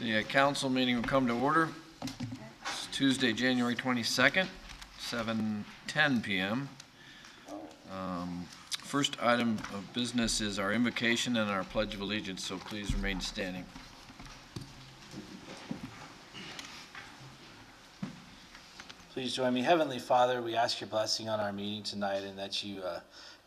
The council meeting will come to order. It's Tuesday, January 22nd, 7:10 p.m. First item of business is our invocation and our Pledge of Allegiance, so please remain standing. Please join me. Heavenly Father, we ask your blessing on our meeting tonight and that you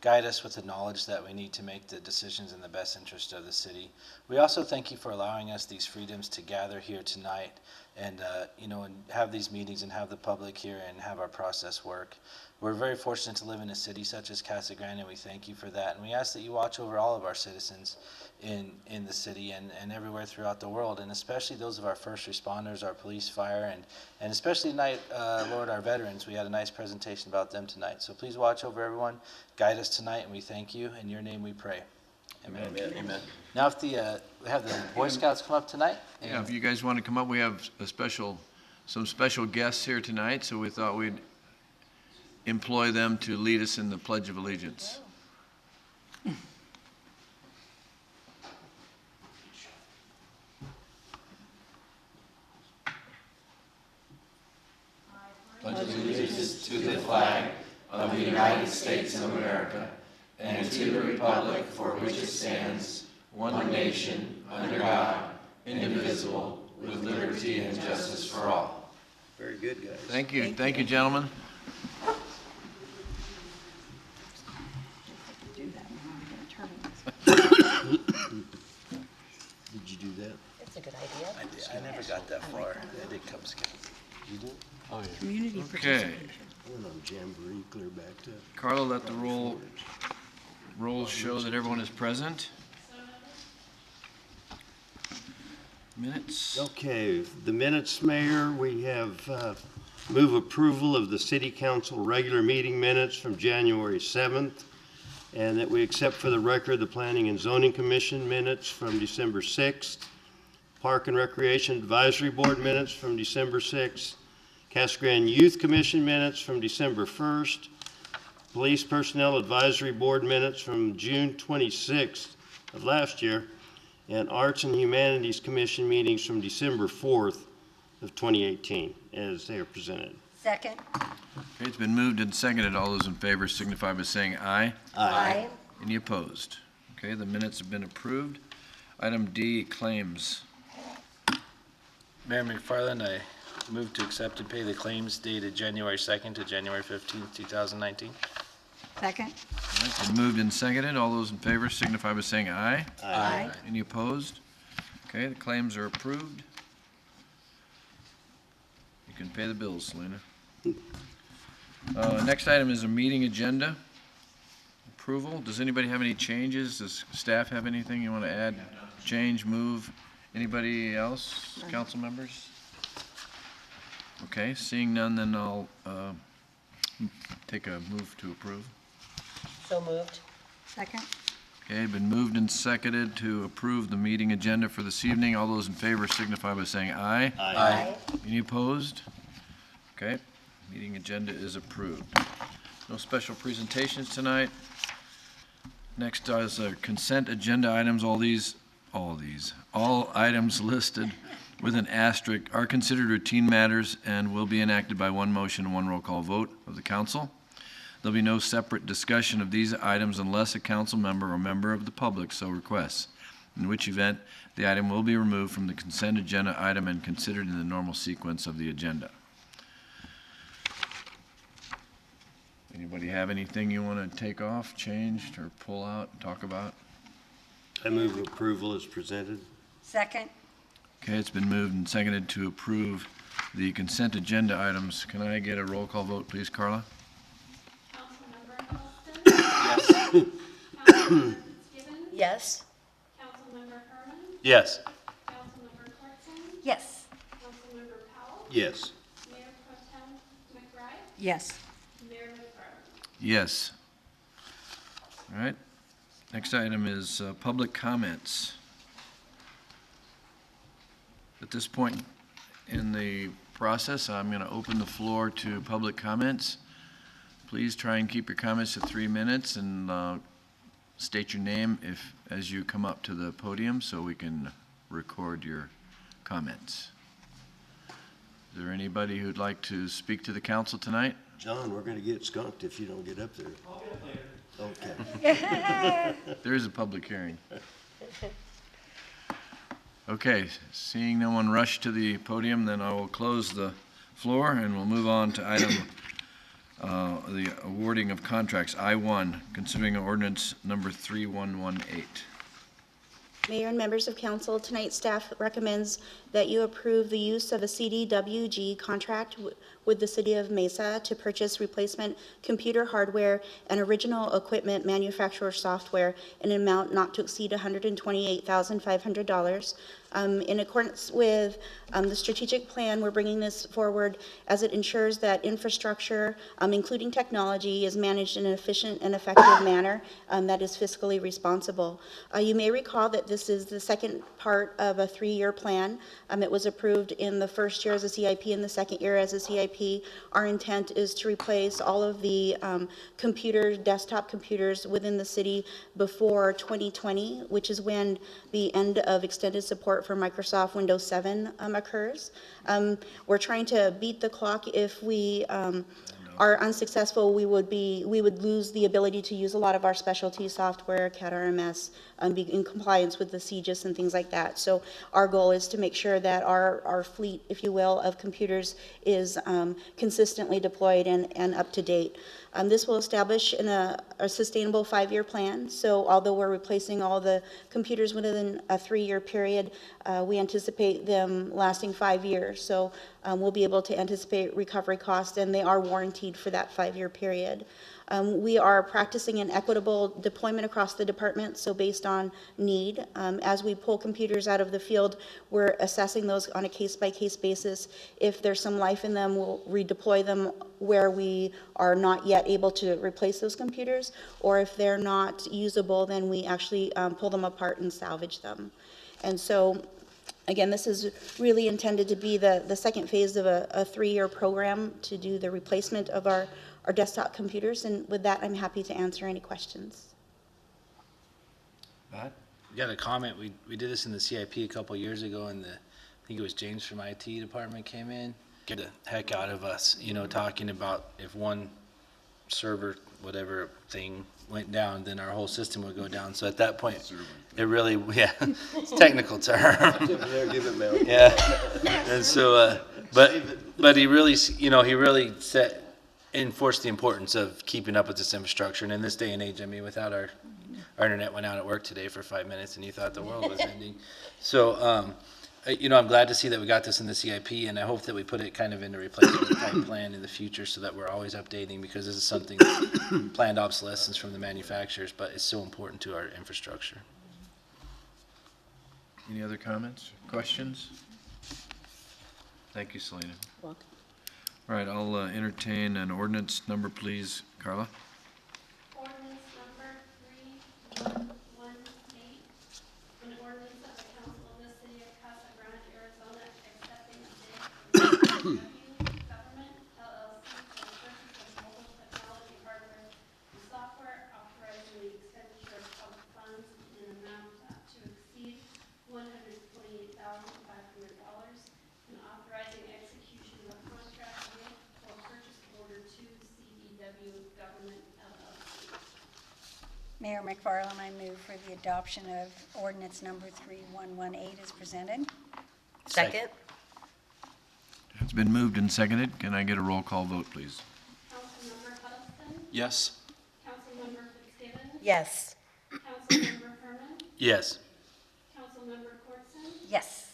guide us with the knowledge that we need to make the decisions in the best interest of the city. We also thank you for allowing us these freedoms to gather here tonight and and have these meetings and have the public here and have our process work. We're very fortunate to live in a city such as Casa, Grande, and we thank you for that. And we ask that you watch over all of our citizens in the city and everywhere throughout the world, and especially those of our first responders, our police, fire, and especially tonight, Lord, our veterans. We had a nice presentation about them tonight. So please watch over everyone, guide us tonight, and we thank you. In your name we pray. Amen. Amen. Amen. Now if we have the Boy Scouts come up tonight. Yeah, if you guys want to come up, we have some special guests here tonight, so we thought we'd employ them to lead us in the Pledge of Allegiance. Pledge allegiance to the flag of the United States of America and to the republic for which it stands, one nation, under God, indivisible, with liberty and justice for all. Very good, guys. Thank you. Thank you, gentlemen. Did you do that? That's a good idea. I never got that far. I did Cub Scout. You did? Oh, yeah. Community Okay. participation. I went on Jamboree, clear back to. Carla, let the rolls show that everyone is present. Minutes. Okay, the minutes, Mayor, we have move approval of the City Council regular meeting minutes from January 7th, and that we accept for the record the Planning and Zoning Commission minutes from December 6th, Park and Recreation Advisory Board minutes from December 6th, Casa Grande Youth Commission minutes from December 1st, Police Personnel Advisory Board minutes from June 26th of last year, and Arts and Humanities Commission meetings from December 4th of 2018, as they are presented. Second. Okay, it's been moved and seconded. All those in favor signify by saying aye. Aye. Any opposed? Okay, the minutes have been approved. Item D, claims. Mayor McFarland, I move to accept and pay the claims dated January 2nd to January 15th, 2019. Second. All right, it's been moved and seconded. All those in favor signify by saying aye. Aye. Any opposed? Okay, the claims are approved. You can pay the bills, Selena. Next item is a meeting agenda approval. Does anybody have any changes? Does staff have anything you want to add, change, move? Anybody else, council members? Okay, seeing none, then I'll take a move to approve. So moved. Second. Okay, been moved and seconded to approve the meeting agenda for this evening. All those in favor signify by saying aye. Aye. Any opposed? Okay, meeting agenda is approved. No special presentations tonight. Next is consent agenda items. All items listed with an asterisk are considered routine matters and will be enacted by one motion and one roll call vote of the council. There'll be no separate discussion of these items unless a council member or member of the public so requests, in which event the item will be removed from the consent agenda item and considered in the normal sequence of the agenda. Anybody have anything you want to take off, changed, or pull out and talk about? I move approval as presented. Second. Okay, it's been moved and seconded to approve the consent agenda items. Can I get a roll call vote, please, Carla? Councilmember Elston? Councilmember Fitzgibbon? Yes. Councilmember Herman? Yes. Councilmember Clarkson? Yes. Councilmember Powell? Yes. Mayor Pro Tem McBride? Yes. Mayor McFarland? Yes. All right. Next item is public comments. At this point in the process, I'm going to open the floor to public comments. Please try and keep your comments to 3 minutes and state your name as you come up to the podium so we can record your comments? Is there anybody who'd like to speak to the council tonight? John, we're going to get skunked if you don't get up there. I'll get up later. Okay. There is a public hearing. Okay, seeing no one rush to the podium, then I will close the floor and we'll move on to item the awarding of contracts. I-1, considering ordinance number 3118. Mayor and members of council, tonight staff recommends that you approve the use of a CDWG contract with the City of Mesa to purchase replacement computer hardware and original equipment manufacturer software in an amount not to exceed $128,500. In accordance with the strategic plan, we're bringing this forward as it ensures that infrastructure, including technology, is managed in an efficient and effective manner that is fiscally responsible. You may recall that this is the second part of a 3-year plan. It was approved in the first year as a CIP and the second year as a CIP. Our intent is to replace all of the computers, desktop computers within the city before 2020, which is when the end of extended support for Microsoft Windows 7 occurs. We're trying to beat the clock. If we are unsuccessful, we would lose the ability to use a lot of our specialty software, CAD RMS, be in compliance with the CGIS and things like that. So our goal is to make sure that our fleet, if you will, of computers is consistently deployed and up to date. This will establish a sustainable 5-year plan. So although we're replacing all the computers within a 3-year period, we anticipate them lasting 5 years. So we'll be able to anticipate recovery costs, and they are warranted for that 5-year period. We are practicing an equitable deployment across the department, so based on need. As we pull computers out of the field, we're assessing those on a case-by-case basis. If there's some life in them, we'll redeploy them where we are not yet able to replace those computers, or if they're not usable, then we actually pull them apart and salvage them. And so, again, this is really intended to be the second phase of a 3-year program to do the replacement of our desktop computers. And with that, I'm happy to answer any questions. Matt? We got a comment. We did this in the CIP a couple years ago, and I think it was James from IT department came in. Get the heck out of us, talking about if one server, whatever thing went down, then our whole system would go down. So at that point, it really, it's a technical term. Yeah, give it, Mel. Yeah. And so, but he really, he really enforced the importance of keeping up with this infrastructure. And in this day and age, I mean, without our internet went out at work today for 5 minutes and you thought the world was ending. So, I'm glad to see that we got this in the CIP, and I hope that we put it kind of in the replacement type plan in the future so that we're always updating, because this is something planned obsolescence from the manufacturers, but it's so important to our infrastructure. Any other comments, questions? Thank you, Selena. Welcome. All right, I'll entertain an ordinance number, please, Carla. Ordinance number 3118, an ordinance of the council of the city of Casa, Grande, Arizona, accepting a bid from Government LLC for the purchase of mobile technology hardware and software, authorizing the expenditure of public funds in an amount not to exceed $128,500, and authorizing execution of a contract with or purchase order to CDW Government LLC. Mayor McFarland, I move for the adoption of ordinance number 3118 as presented. Second. It's been moved and seconded. Can I get a roll call vote, please? Councilmember Huddleston? Yes. Councilmember Fitzgibbon? Yes. Councilmember Herman? Yes. Councilmember Cortson? Yes.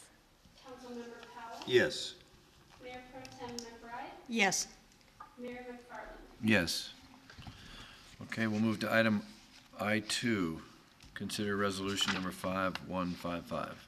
Councilmember Powell? Yes. Mayor Pro Tem McBride? Yes. Mayor McFarland? Yes. Okay, we'll move to item I-2, consider resolution number 5155.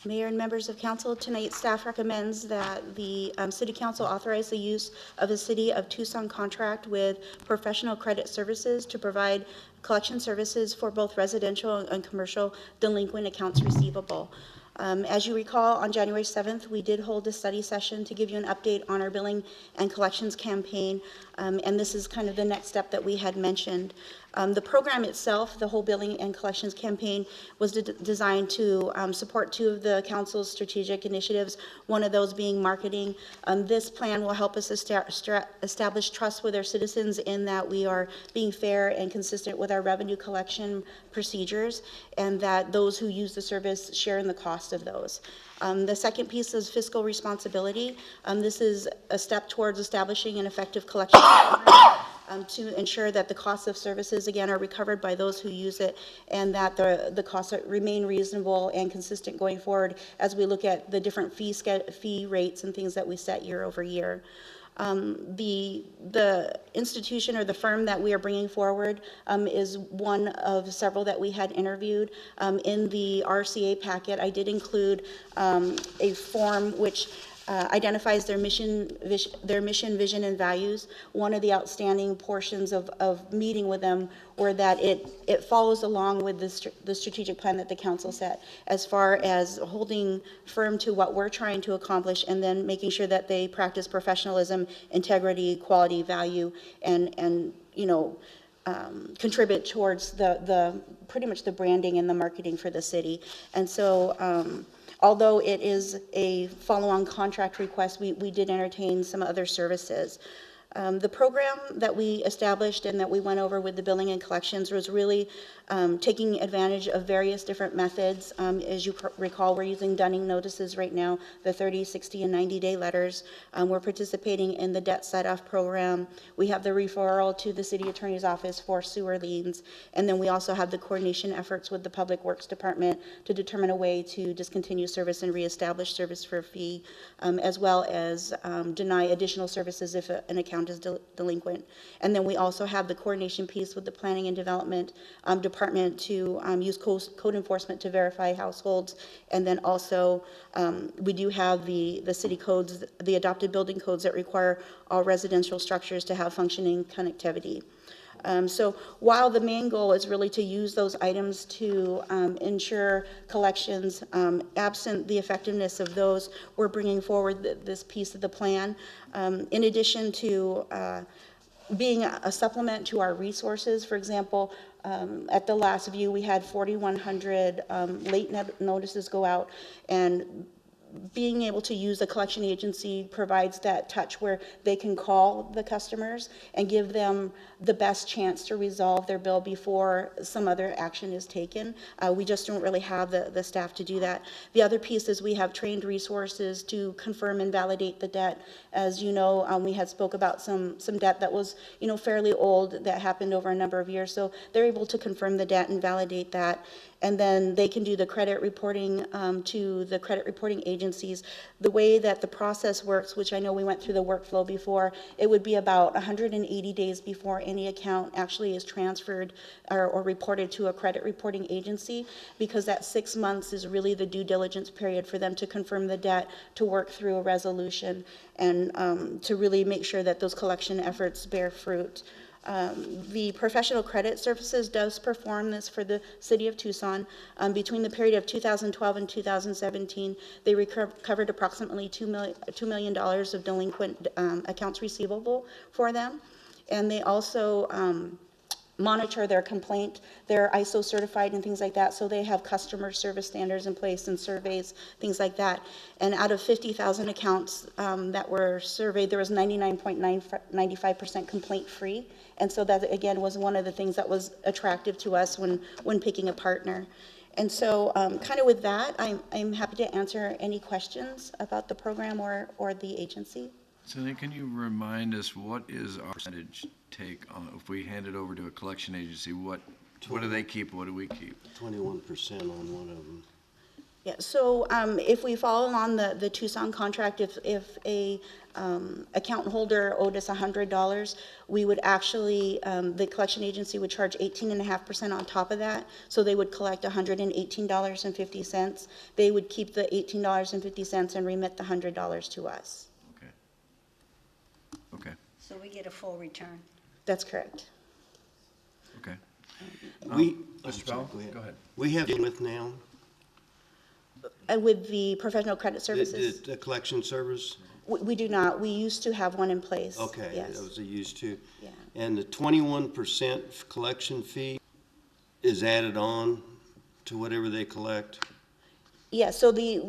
Mayor and members of council, tonight staff recommends that the city council authorize the use of the City of Tucson contract with Professional Credit Services to provide collection services for both residential and commercial delinquent accounts receivable. As you recall, on January 7th, we did hold a study session to give you an update on our billing and collections campaign, and this is kind of the next step that we had mentioned. The program itself, the whole billing and collections campaign, was designed to support two of the council's strategic initiatives, one of those being marketing. This plan will help us establish trust with our citizens in that we are being fair and consistent with our revenue collection procedures, and that those who use the service share in the cost of those. The second piece is fiscal responsibility. This is a step towards establishing an effective collection program to ensure that the costs of services, again, are recovered by those who use it, and that the costs remain reasonable and consistent going forward as we look at the different fee rates and things that we set year over year. The institution or the firm that we are bringing forward is one of several that we had interviewed. In the RCA packet, I did include a form which identifies their mission, vision, and values. One of the outstanding portions of meeting with them were that it follows along with the strategic plan that the council set, as far as holding firm to what we're trying to accomplish, and then making sure that they practice professionalism, integrity, quality, value, and contribute towards the pretty much the branding and the marketing for the city. And so although it is a follow-on contract request, we did entertain some other services. The program that we established and that we went over with the billing and collections was really taking advantage of various different methods. As you recall, we're using dunning notices right now, the 30, 60, and 90-day letters. We're participating in the debt set-off program. We have the referral to the city attorney's office for sewer liens. And then we also have the coordination efforts with the Public Works Department to determine a way to discontinue service and reestablish service for a fee, as well as deny additional services if an account is delinquent. And then we also have the coordination piece with the Planning and Development Department to use code enforcement to verify households. And then also we do have the city codes, the adopted building codes that require all residential structures to have functioning connectivity. So while the main goal is really to use those items to ensure collections, absent the effectiveness of those, we're bringing forward this piece of the plan. In addition to being a supplement to our resources, for example, at the last view, we had 4,100 late notices go out, and being able to use a collection agency provides that touch where they can call the customers and give them the best chance to resolve their bill before some other action is taken. We just don't really have the staff to do that. The other piece is we have trained resources to confirm and validate the debt. As you know, we had spoke about some debt that was, fairly old that happened over a number of years. So they're able to confirm the debt and validate that. And then they can do the credit reporting to the credit reporting agencies. The way that the process works, which I know we went through the workflow before, it would be about 180 days before any account actually is transferred or reported to a credit reporting agency, because that 6 months is really the due diligence period for them to confirm the debt, to work through a resolution, and to really make sure that those collection efforts bear fruit. The professional credit services does perform this for the city of Tucson. Between the period of 2012 and 2017, they recovered approximately $2 million of delinquent accounts receivable for them. And they also monitor their complaint. They're ISO certified and things like that, so they have customer service standards in place and surveys, things like that. And out of 50,000 accounts that were surveyed, there was 99.95% complaint free. And so that, again, was one of the things that was attractive to us when picking a partner. And so kind of with that, I'm happy to answer any questions about the program or the agency. So then can you remind us, what is our percentage take on, if we hand it over to a collection agency, what do they keep, what do we keep? 21% on one of them. Yeah, so if we follow on the Tucson contract, if a account holder owed us $100, we would actually, the collection agency would charge 18.5% on top of that, so they would collect $118.50. They would keep the $18.50 and remit the $100 to us. Okay. So we get a full return. That's correct. Okay. Mr. Powell, go ahead. We have dealing with now With the professional credit services? the collection service. We do not. We used to have one in place. Okay, Yes. that was a used to. Yeah. And the 21% collection fee is added on to whatever they collect? Yeah, so the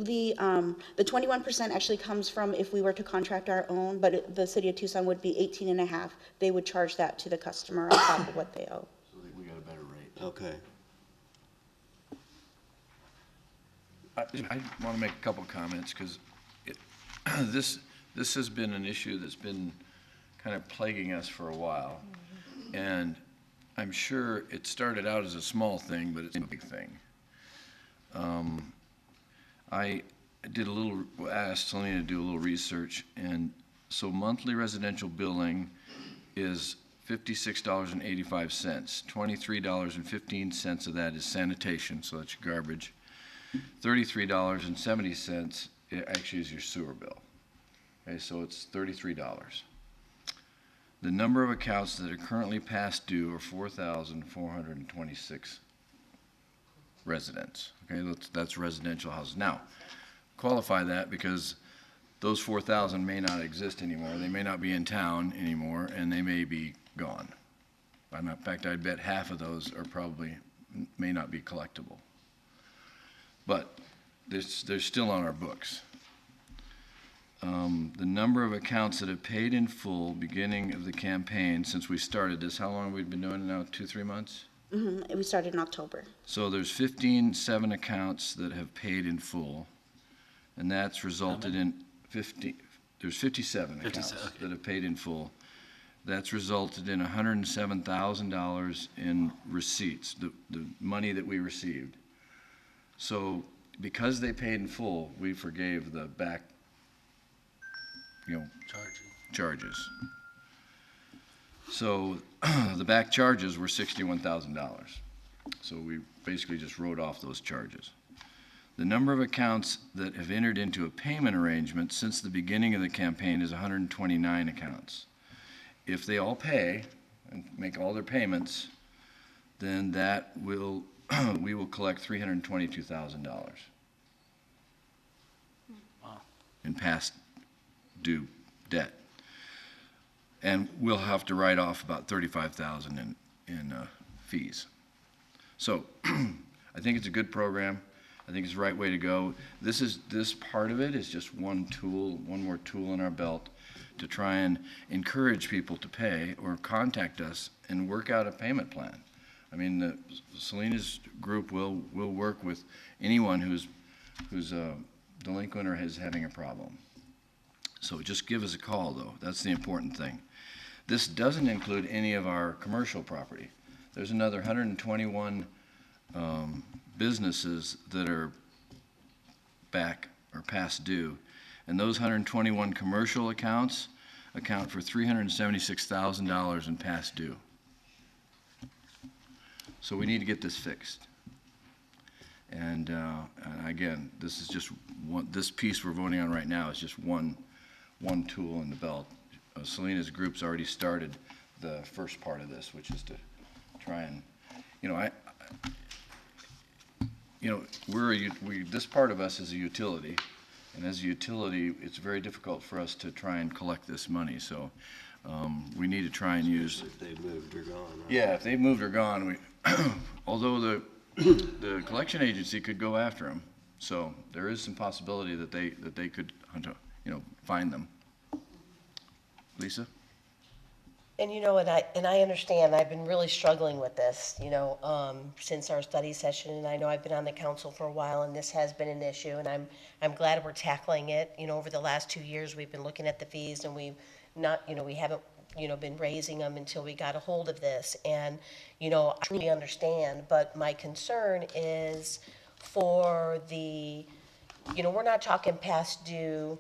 21% actually comes from if we were to contract our own, but the city of Tucson would be 18.5. They would charge that to the customer on top of what they owe. So we got a better rate. Okay. I want to make a couple comments, because this has been an issue that's been kind of plaguing us for a while. And I'm sure it started out as a small thing, but it's a big thing. I asked Selena to do a little research, and so monthly residential billing is $56.85. $23.15 of that is sanitation, so that's your garbage. $33.70 actually is your sewer bill. Okay, so it's $33. The number of accounts that are currently past due are 4,426 residents. Okay, that's residential houses. Now, qualify that, because those 4,000 may not exist anymore. They may not be in town anymore, and they may be gone. In fact, I'd bet half of those are probably may not be collectible. But they're still on our books. The number of accounts that have paid in full beginning of the campaign since we started this, how long have we been doing it now? 2-3 months? Mm-hmm. We started in October. So there's 15,7 accounts that have paid in full, and that's resulted in 57 accounts okay. that have paid in full. That's resulted in $107,000 in receipts, the money that we received. So because they paid in full, we forgave the back, charges. So the back charges were $61,000. So we basically just wrote off those charges. The number of accounts that have entered into a payment arrangement since the beginning of the campaign is 129 accounts. If they all pay and make all their payments, then that will we will collect $322,000 in past due debt, and we'll have to write off about $35,000 in fees. So I think it's a good program. I think it's the right way to go. This part of it is just one more tool in our belt to try and encourage people to pay or contact us and work out a payment plan. I mean, Selena's group will work with anyone who's delinquent or is having a problem. So just give us a call, though. That's the important thing. This doesn't include any of our commercial property. There's another 121 businesses that are back or past due, and those 121 commercial accounts account for $376,000 in past due. So we need to get this fixed. And again, this is just this piece we're voting on right now is just one tool in the belt. Selena's group's already started the first part of this, which is to try and, this part of us is a utility, and as a utility, it's very difficult for us to try and collect this money. So we need to try and use. If they've moved or gone. Right? Yeah, if they've moved or gone, although the collection agency could go after them, so there is some possibility that they could, find them. Lisa? And I understand, I've been really struggling with this, since our study session, and I know I've been on the council for a while, and this has been an issue, and I'm glad we're tackling it. Over the last 2 years, we've been looking at the fees, and we haven't, been raising them until we got a hold of this, and, I truly understand, but my concern is for the, we're not talking past due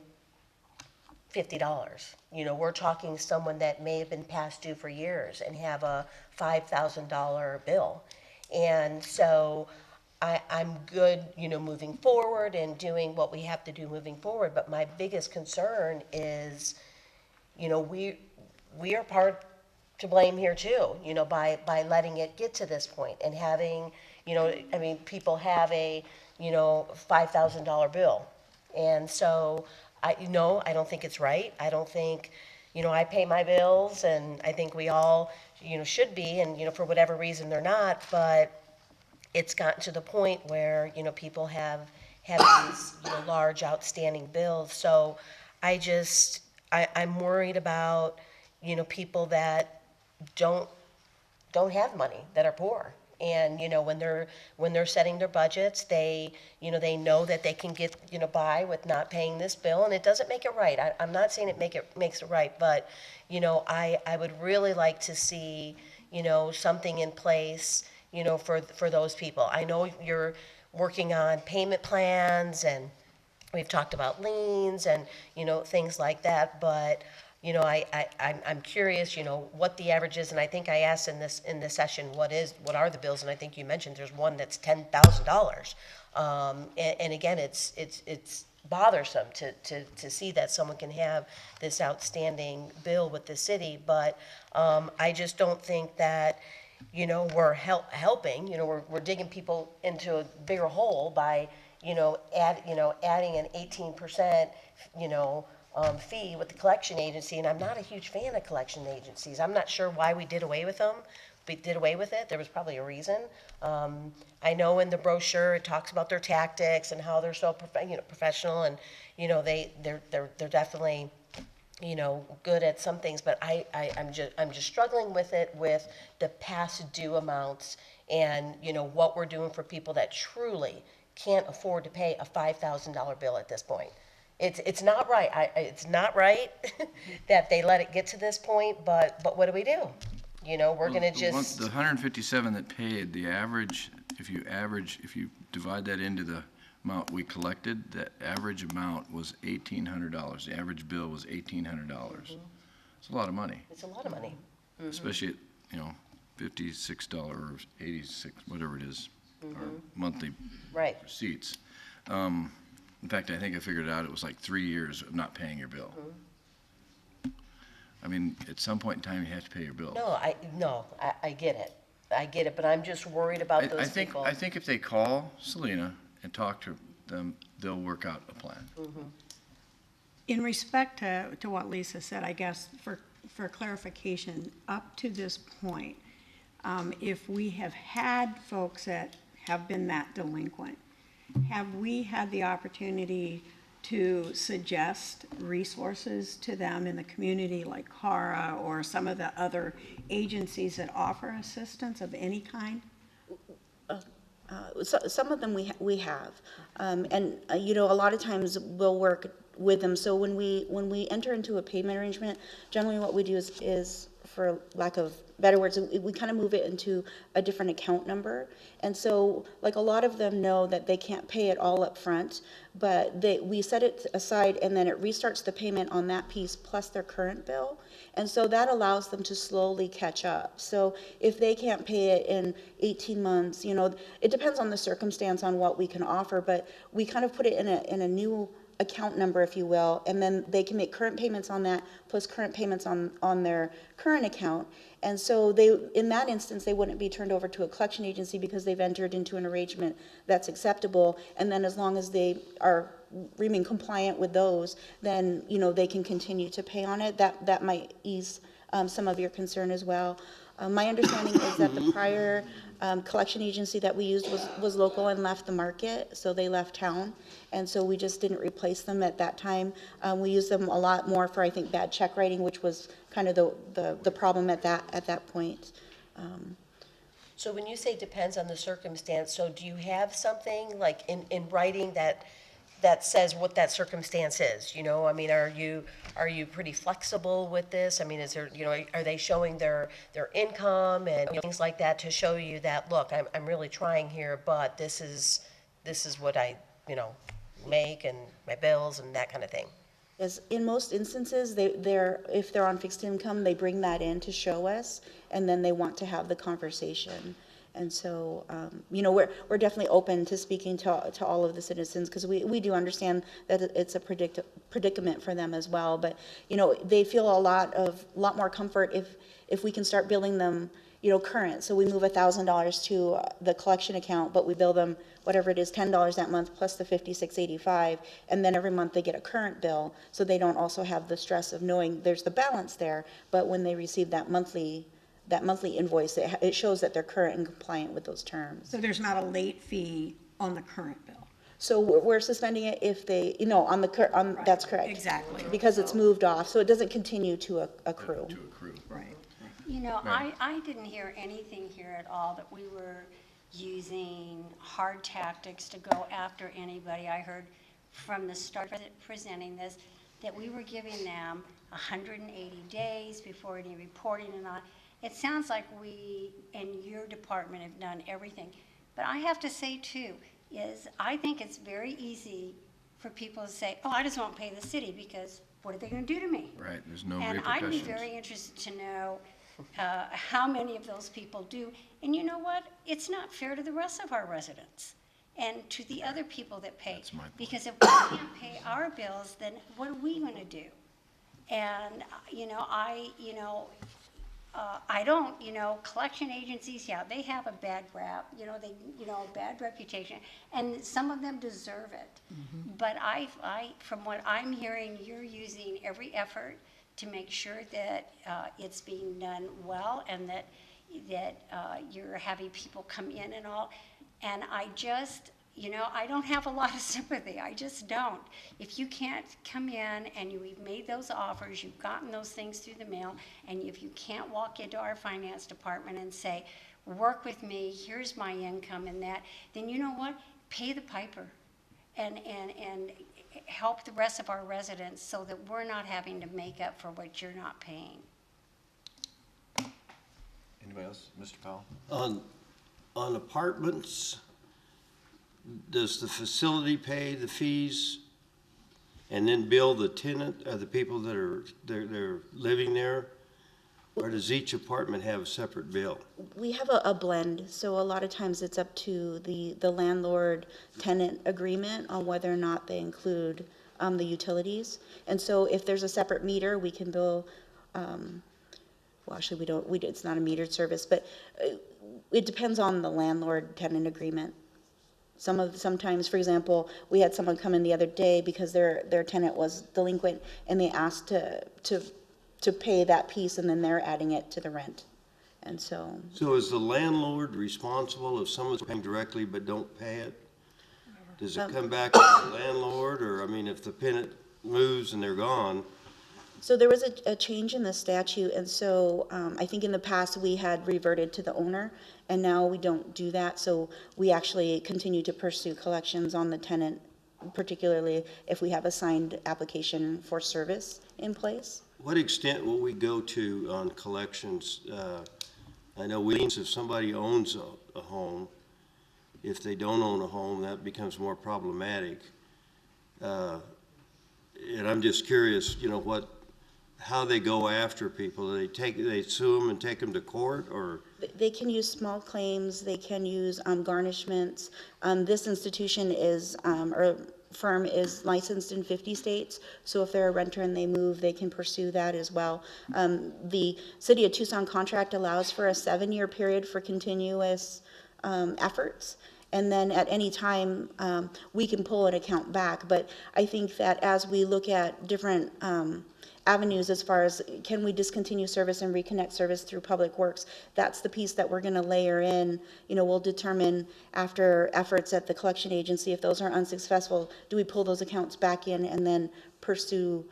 $50. We're talking someone that may have been past due for years and have a $5,000 bill. And so I'm good, moving forward and doing what we have to do moving forward. But my biggest concern is, we are part to blame here too, by letting it get to this point and having, people have a, $5,000 bill. And so I don't think it's right. I don't think, I pay my bills, and I think we all, should be, and, for whatever reason they're not, but it's gotten to the point where, people have these, large outstanding bills. So I'm worried about, people that don't don't have money, that are poor. And, when they're setting their budgets, they know that they can get, by with not paying this bill, and it doesn't make it right. I'm not saying makes it right, but, I would really like to see, something in place, for those people. I know you're working on payment plans, and we've talked about liens and, things like that, but, I'm curious, what the average is, and I think I asked in this session, what are the bills, and I think you mentioned there's one that's $10,000. And again, it's bothersome to see that someone can have this outstanding bill with the city, but, I just don't think that, we're helping, we're digging people into a bigger hole by, adding an 18%, fee with the collection agency, and I'm not a huge fan of collection agencies. I'm not sure why we did away with them. We did away with it. There was probably a reason. I know in the brochure it talks about their tactics and how they're so professional, and they're definitely good at some things. But I'm just struggling with it, with the past due amounts, and what we're doing for people that truly can't afford to pay a $5,000 bill at this point. It's not right. It's not right that they let it get to this point, but what do we do? We're gonna just. The 157 that paid, the average, if you divide that into the amount we collected, the average amount was $1,800. The average bill was $1,800. It's a lot of money. It's a lot of money. Especially at, $56 or 86, whatever it is, our monthly Right. receipts. In fact, I think I figured out it was like 3 years of not paying your bill. I mean, at some point in time, you have to pay your bill. No, I get it. I get it, but I'm just worried about those people. I think if they call Selena and talk to them, they'll work out a plan. In respect to what Lisa said, I guess for clarification, up to this point, if we have had folks that have been that delinquent, have we had the opportunity to suggest resources to them in the community, like Cara or some of the other agencies that offer assistance of any kind? Some of them we have, and a lot of times we'll work with them. So when we enter into a payment arrangement, generally what we do is for lack of better words, we kind of move it into a different account number. And so, like, a lot of them know that they can't pay it all up front, but we set it aside, and then it restarts the payment on that piece plus their current bill. And so that allows them to slowly catch up. So if they can't pay it in 18 months, it depends on the circumstance on what we can offer, but we kind of put it in a new account number, if you will, and then they can make current payments on that plus current payments on their current account. And so in that instance, they wouldn't be turned over to a collection agency because they've entered into an arrangement that's acceptable. And then as long as they remain compliant with those, then, they can continue to pay on it. That might ease some of your concern as well. My understanding is that the prior collection agency that we used was local and left the market, so they left town, and so we just didn't replace them at that time. We used them a lot more for, I think, bad check writing, which was kind of the problem at that point. So when you say depends on the circumstance, so do you have something like in writing that says what that circumstance is? I mean, are you pretty flexible with this? I mean, is there, are they showing their income and things like that to show you that, look, I'm really trying here, but this is what I, make, and my bills and that kind of thing? As in most instances, if they're on fixed income, they bring that in to show us, and then they want to have the conversation. And so, we're definitely open to speaking to all of the citizens, because we do understand that it's a predicament for them as well. But, they feel a lot more comfort if we can start billing them, current. So we move $1,000 to the collection account, but we bill them whatever it is, $10 that month plus the $56.85, and then every month they get a current bill, so they don't also have the stress of knowing there's the balance there. But when they receive that monthly invoice, it shows that they're current and compliant with those terms. So there's not a late fee on the current bill? So we're suspending it if they, that's correct. Exactly. Because it's moved off, so it doesn't continue to accrue. To accrue. Right. I didn't hear anything here at all that we were using hard tactics to go after anybody. I heard from the start of presenting this that we were giving them 180 days before any reporting and all. It sounds like we and your department have done everything. But I have to say too, is I think it's very easy for people to say, oh, I just won't pay the city because what are they going to do to me? Right, there's no And repercussions. I'd be very interested to know how many of those people do. And you know what? It's not fair to the rest of our residents and to the other people that pay. That's my point. Because if we can't pay our bills, then what are we going to do? And, I don't, collection agencies, yeah, they have a bad rap, a bad reputation, and some of them deserve it. But from what I'm hearing, you're using every effort to make sure that it's being done well and that you're having people come in and all. And I just, I don't have a lot of sympathy. I just don't. If you can't come in and we've made those offers, you've gotten those things through the mail, and if you can't walk into our finance department and say, work with me, here's my income and that, then you know what? Pay the piper and help the rest of our residents so that we're not having to make up for what you're not paying. Anybody else? Mr. Powell? On apartments, does the facility pay the fees and then bill the tenant or the people that are they're living there? Or does each apartment have a separate bill? We have a blend, so a lot of times it's up to the landlord-tenant agreement on whether or not they include the utilities. And so if there's a separate meter, we can bill, well, actually, it's not a metered service, but it depends on the landlord-tenant agreement. Sometimes, for example, we had someone come in the other day because their tenant was delinquent, and they asked to pay that piece, and then they're adding it to the rent. And so. So is the landlord responsible if someone's paying directly but don't pay it? Does it come back to the landlord, or, if the tenant moves and they're gone? So there was a change in the statute, and so I think in the past we had reverted to the owner, and now we don't do that. So we actually continue to pursue collections on the tenant, particularly if we have a signed application for service in place. What extent will we go to on collections? I know liens, if somebody owns a home, if they don't own a home, that becomes more problematic. And I'm just curious, how they go after people. They sue them and take them to court, or? They can use small claims. They can use garnishments. This institution or firm is licensed in 50 states, so if they're a renter and they move, they can pursue that as well. The City of Tucson contract allows for a 7-year period for continuous efforts, and then at any time we can pull an account back. But I think that as we look at different avenues as far as can we discontinue service and reconnect service through public works, that's the piece that we're going to layer in. We'll determine after efforts at the collection agency, if those are unsuccessful, do we pull those accounts back in and then pursue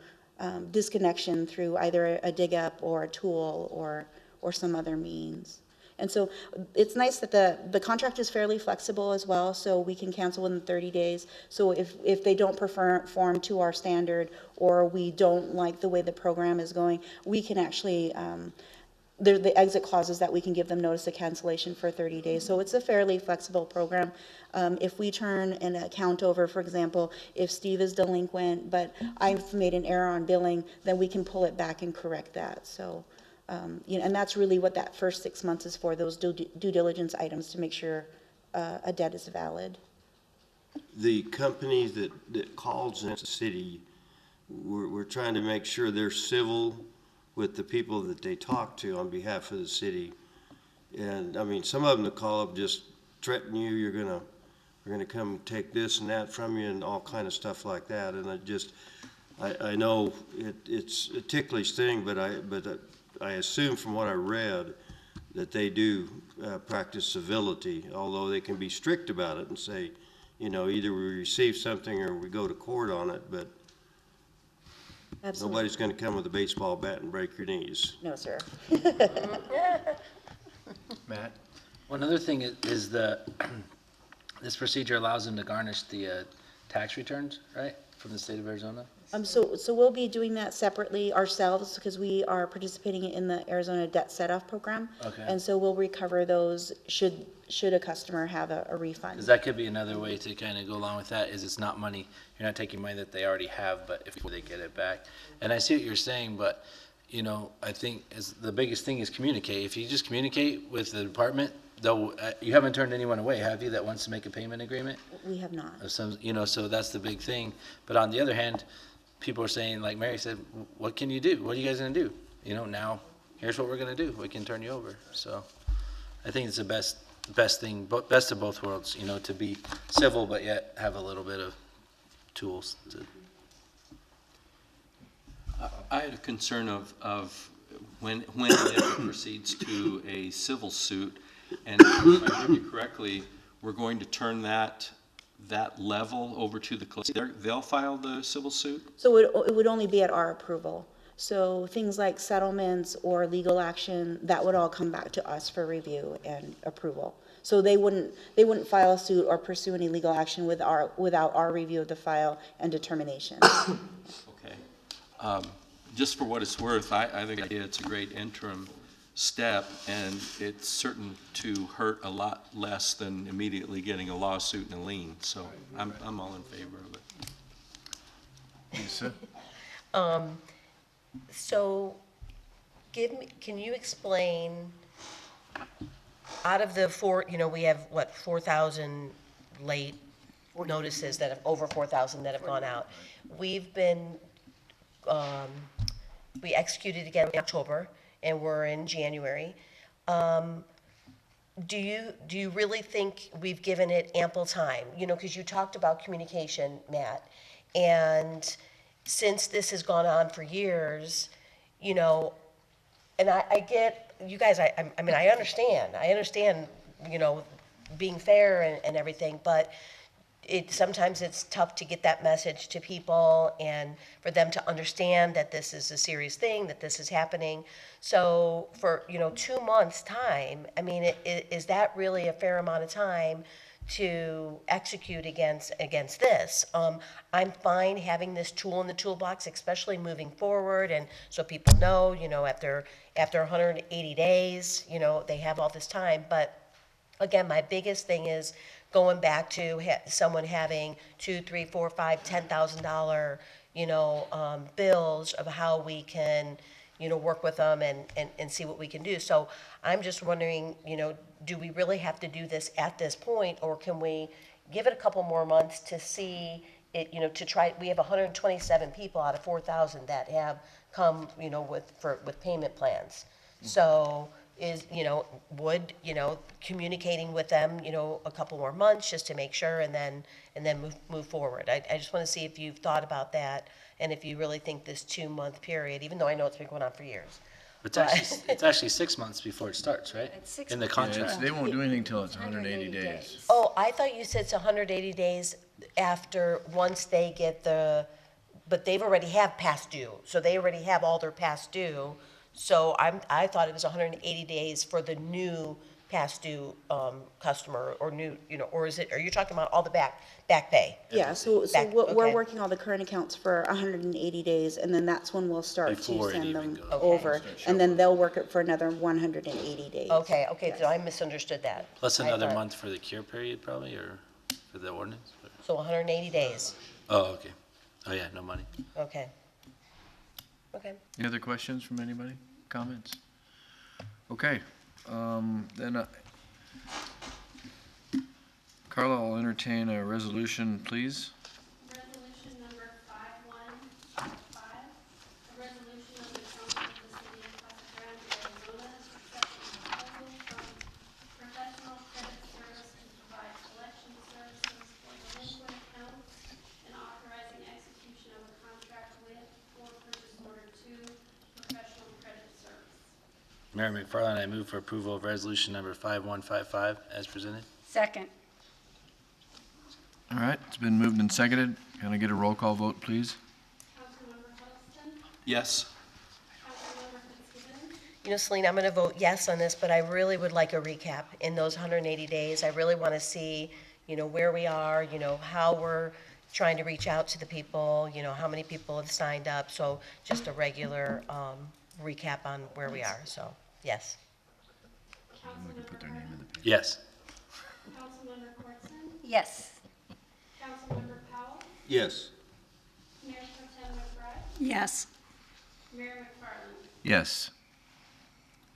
disconnection through either a dig up or a tool or some other means. And so it's nice that the contract is fairly flexible as well, so we can cancel within 30 days. So if they don't perform to our standard, or we don't like the way the program is going, we can actually, the exit clauses that we can give them notice of cancellation for 30 days. So it's a fairly flexible program. If we turn an account over, for example, if Steve is delinquent, but I've made an error on billing, then we can pull it back and correct that. So. And that's really what that first 6 months is for, those due diligence items to make sure a debt is valid. The company that calls in the city, we're trying to make sure they're civil with the people that they talk to on behalf of the city. And, I mean, some of them that call up just threaten you, we're gonna come take this and that from you and all kind of stuff like that. And I know it's a ticklish thing, but I assume from what I read that they do practice civility, although they can be strict about it and say, either we receive something or we go to court on it, but Absolutely. nobody's gonna come with a baseball bat and break your knees. No, sir. Matt? One other thing is this procedure allows them to garnish the tax returns, right, from the state of Arizona? So we'll be doing that separately ourselves because we are participating in the Arizona Debt Set-Off Program. Okay. And so we'll recover those should a customer have a refund. Because that could be another way to kind of go along with that, is it's not money, you're not taking money that they already have, but if they get it back. And I see what you're saying, but, I think the biggest thing is communicate. If you just communicate with the department, though, you haven't turned anyone away, have you, that wants to make a payment agreement? We have not. Of some, so that's the big thing. But on the other hand, people are saying, like Mary said, what can you do? What are you guys gonna do? Now, here's what we're gonna do. We can turn you over. So I think it's the best thing, best of both worlds, to be civil, but yet have a little bit of tools to. I had a concern of when and if it proceeds to a civil suit, and if I heard you correctly, we're going to turn that level over to the collector. They'll file the civil suit? So it would only be at our approval. So things like settlements or legal action, that would all come back to us for review and approval. So they wouldn't file a suit or pursue any legal action without our review of the file and determination. Okay. Just for what it's worth, I think it's a great interim step, and it's certain to hurt a lot less than immediately getting a lawsuit and a lien. So I'm all in favor of it. Lisa? So can you explain, out of the we have, 4,000 late notices that have, over 4,000 that have gone out. We've been, we executed again in October, and we're in January. Do you really think we've given it ample time? Because you talked about communication, Matt, and since this has gone on for years, and I get, you guys, I mean, I understand, being fair and everything, but sometimes it's tough to get that message to people and for them to understand that this is a serious thing, that this is happening. So for, 2 months' time, I mean, is that really a fair amount of time to execute against this? I'm fine having this tool in the toolbox, especially moving forward, and so people know, after 180 days, they have all this time. But again, my biggest thing is going back to someone having $2,000, $3,000, $4,000, $5,000, $10,000, bills of how we can, work with them and see what we can do. So I'm just wondering, do we really have to do this at this point, or can we give it a couple more months to see it, to try? We have 127 people out of 4,000 that have come, with payment plans. So would communicating with them, a couple more months just to make sure, and then move forward. I just want to see if you've thought about that, and if you really think this 2-month period, even though I know it's been going on for years. It's actually 6 months before it starts, right? It's 6 In the months. contract. They won't do anything till it's 180 days. Oh, I thought you said it's 180 days after, once they get but they've already have past due, so they already have all their past due. So I thought it was 180 days for the new past due customer, or new, or are you talking about all the back pay? Yeah, so Back- we're okay. working all the current accounts for 180 days, and then that's when we'll start to Before it send even them goes. over, and then they'll work it for another 180 days. Okay, so I misunderstood that. Plus I another thought- month for the cure period, probably, or for the ordinance? So 180 days, Oh, okay. Oh, yeah, no money. okay. Any other questions from anybody? Comments? Okay, then Carla, I'll entertain a resolution, please. Resolution number 5155, a resolution of the council of the city of Casa Grande, Arizona, accepting a proposal from Mayor McFarland, I move for approval of resolution number 5155 as presented. Second. All right, it's been moved and seconded. Can I get a roll call vote, please? Councilmember Hubston, Yes. Councilmember Fitzgibbon, You know, Celine, I'm going to vote yes on this, but I really would like a recap in those 180 days. I really want to see, where we are, how we're trying to reach out to the people, how many people have signed up. So just a regular recap on where we are. So, yes. Councilmember Harden, Yes. Councilmember Corson, Yes. Councilmember Powell, Yes. Mayor Pro Tem McBride, Yes. Mayor McFarland. Yes.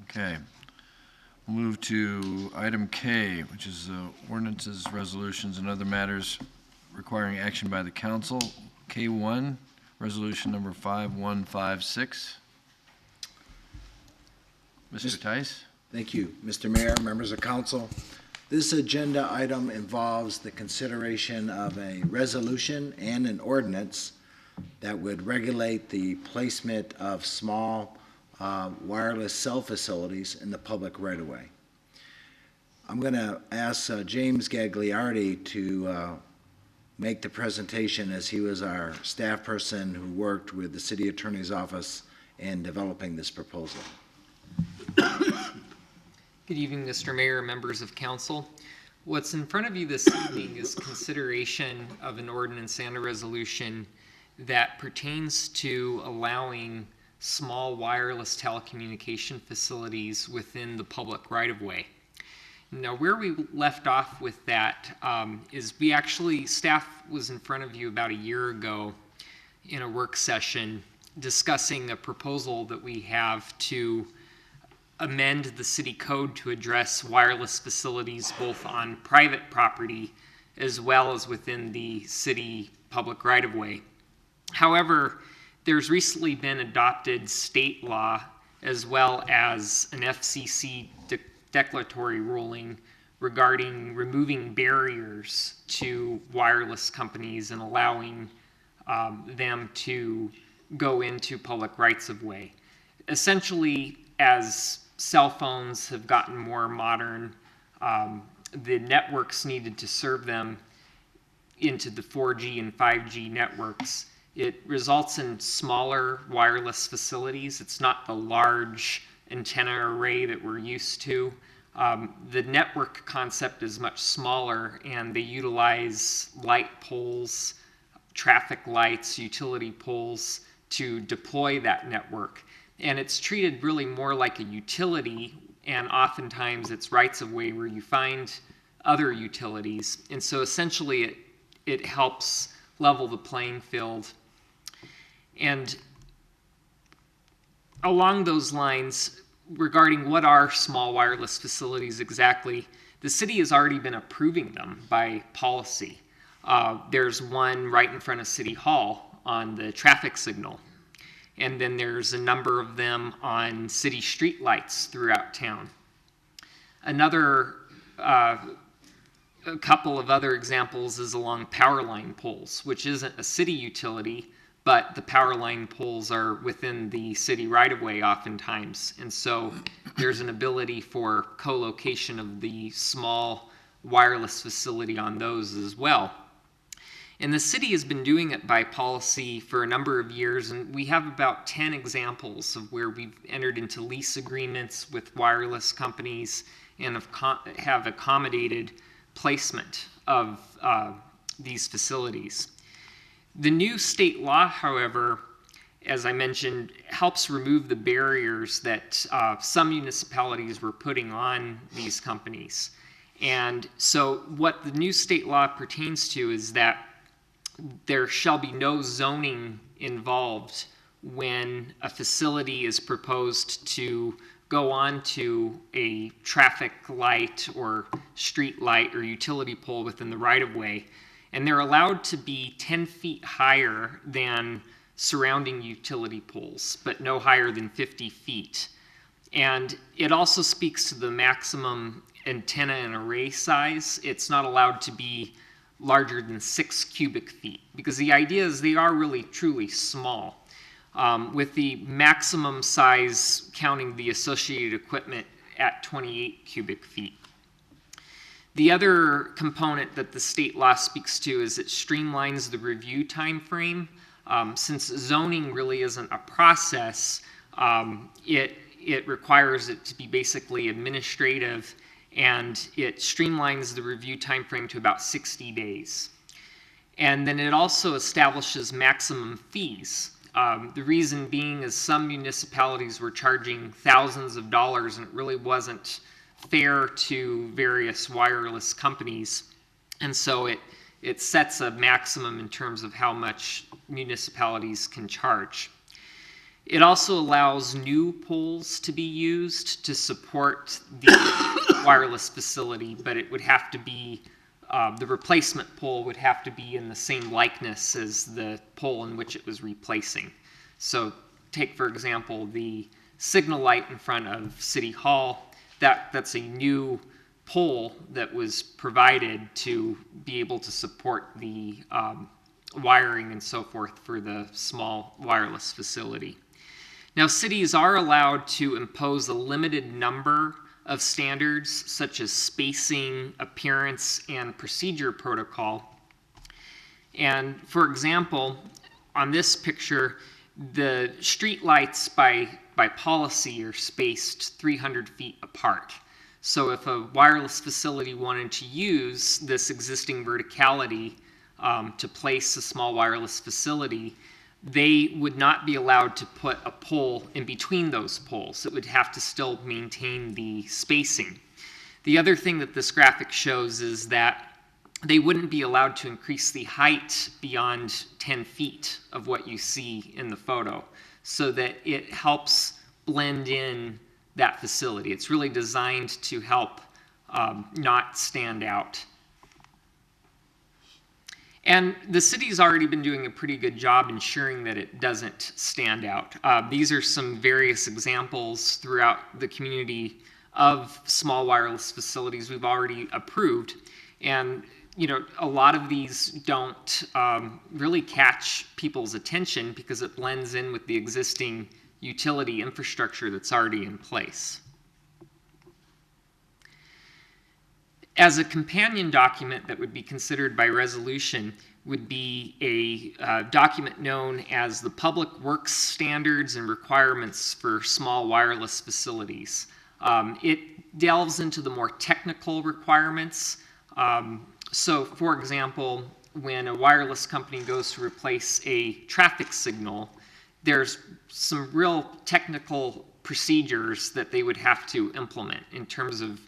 Okay. We'll move to item K, which is ordinances, resolutions, and other matters requiring action by the council. K1, resolution number 5156. Mr. Tice? Thank you, Mr. Mayor, members of council. This agenda item involves the consideration of a resolution and an ordinance that would regulate the placement of small wireless cell facilities in the public right-of-way. I'm going to ask James Gagliardi to make the presentation, as he was our staff person who worked with the city attorney's office in developing this proposal. Good evening, Mr. Mayor, members of council. What's in front of you this evening is consideration of an ordinance and a resolution that pertains to allowing small wireless telecommunication facilities within the public right-of-way. Now, where we left off with that is staff was in front of you about a year ago in a work session discussing a proposal that we have to amend the city code to address wireless facilities both on private property as well as within the city public right-of-way. However, there's recently been adopted state law as well as an FCC declaratory ruling regarding removing barriers to wireless companies and allowing them to go into public rights-of-way. Essentially, as cell phones have gotten more modern, the networks needed to serve them into the 4G and 5G networks. It results in smaller wireless facilities. It's not the large antenna array that we're used to. The network concept is much smaller, and they utilize light poles, traffic lights, utility poles to deploy that network. And it's treated really more like a utility, and oftentimes it's rights-of-way where you find other utilities. And so essentially it helps level the playing field. And along those lines, regarding what are small wireless facilities exactly, the city has already been approving them by policy. There's one right in front of City Hall on the traffic signal. And then there's a number of them on city street lights throughout town. A couple of other examples is along power line poles, which isn't a city utility, but the power line poles are within the city right-of-way oftentimes. And so there's an ability for co-location of the small wireless facility on those as well. And the city has been doing it by policy for a number of years, and we have about 10 examples of where we've entered into lease agreements with wireless companies and have accommodated placement of these facilities. The new state law, however, as I mentioned, helps remove the barriers that some municipalities were putting on these companies. And so what the new state law pertains to is that there shall be no zoning involved when a facility is proposed to go on to a traffic light or street light or utility pole within the right-of-way. And they're allowed to be 10 feet higher than surrounding utility poles, but no higher than 50 feet. And it also speaks to the maximum antenna and array size. It's not allowed to be larger than 6 cubic feet, because the idea is they are really truly small. with the maximum size counting the associated equipment at 28 cubic feet. The other component that the state law speaks to is it streamlines the review time frame. Since zoning really isn't a process, it requires it to be basically administrative, and it streamlines the review time frame to about 60 days. And then it also establishes maximum fees. The reason being is some municipalities were charging thousands of dollars, and it really wasn't fair to various wireless companies. And so it sets a maximum in terms of how much municipalities can charge. It also allows new poles to be used to support the wireless facility, but it would have to be, the replacement pole would have to be in the same likeness as the pole in which it was replacing. So take, for example, the signal light in front of City Hall. That's a new pole that was provided to be able to support the wiring and so forth for the small wireless facility. Now, cities are allowed to impose a limited number of standards, such as spacing, appearance, and procedure protocol. And for example, on this picture, the street lights by policy are spaced 300 feet apart. So if a wireless facility wanted to use this existing verticality to place a small wireless facility, they would not be allowed to put a pole in between those poles. It would have to still maintain the spacing. The other thing that this graphic shows is that they wouldn't be allowed to increase the height beyond 10 feet of what you see in the photo, so that it helps blend in that facility. It's really designed to help not stand out. And the city's already been doing a pretty good job ensuring that it doesn't stand out. These are some various examples throughout the community of small wireless facilities we've already approved. And you know, a lot of these don't really catch people's attention because it blends in with the existing utility infrastructure that's already in place. As a companion document that would be considered by resolution would be a document known as the Public Works Standards and Requirements for Small Wireless Facilities. It delves into the more technical requirements. So, for example, when a wireless company goes to replace a traffic signal, there's some real technical procedures that they would have to implement in terms of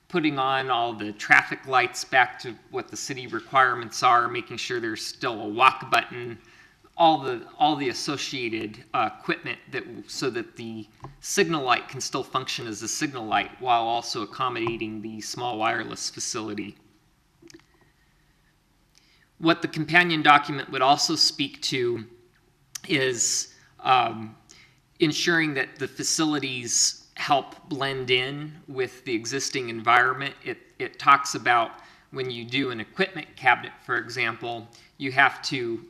putting on all the traffic lights back to what the city requirements are, making sure there's still a walk button, all the associated equipment so that the signal light can still function as a signal light while also accommodating the small wireless facility. What the companion document would also speak to is ensuring that the facilities help blend in with the existing environment. It talks about when you do an equipment cabinet, for example, you have to,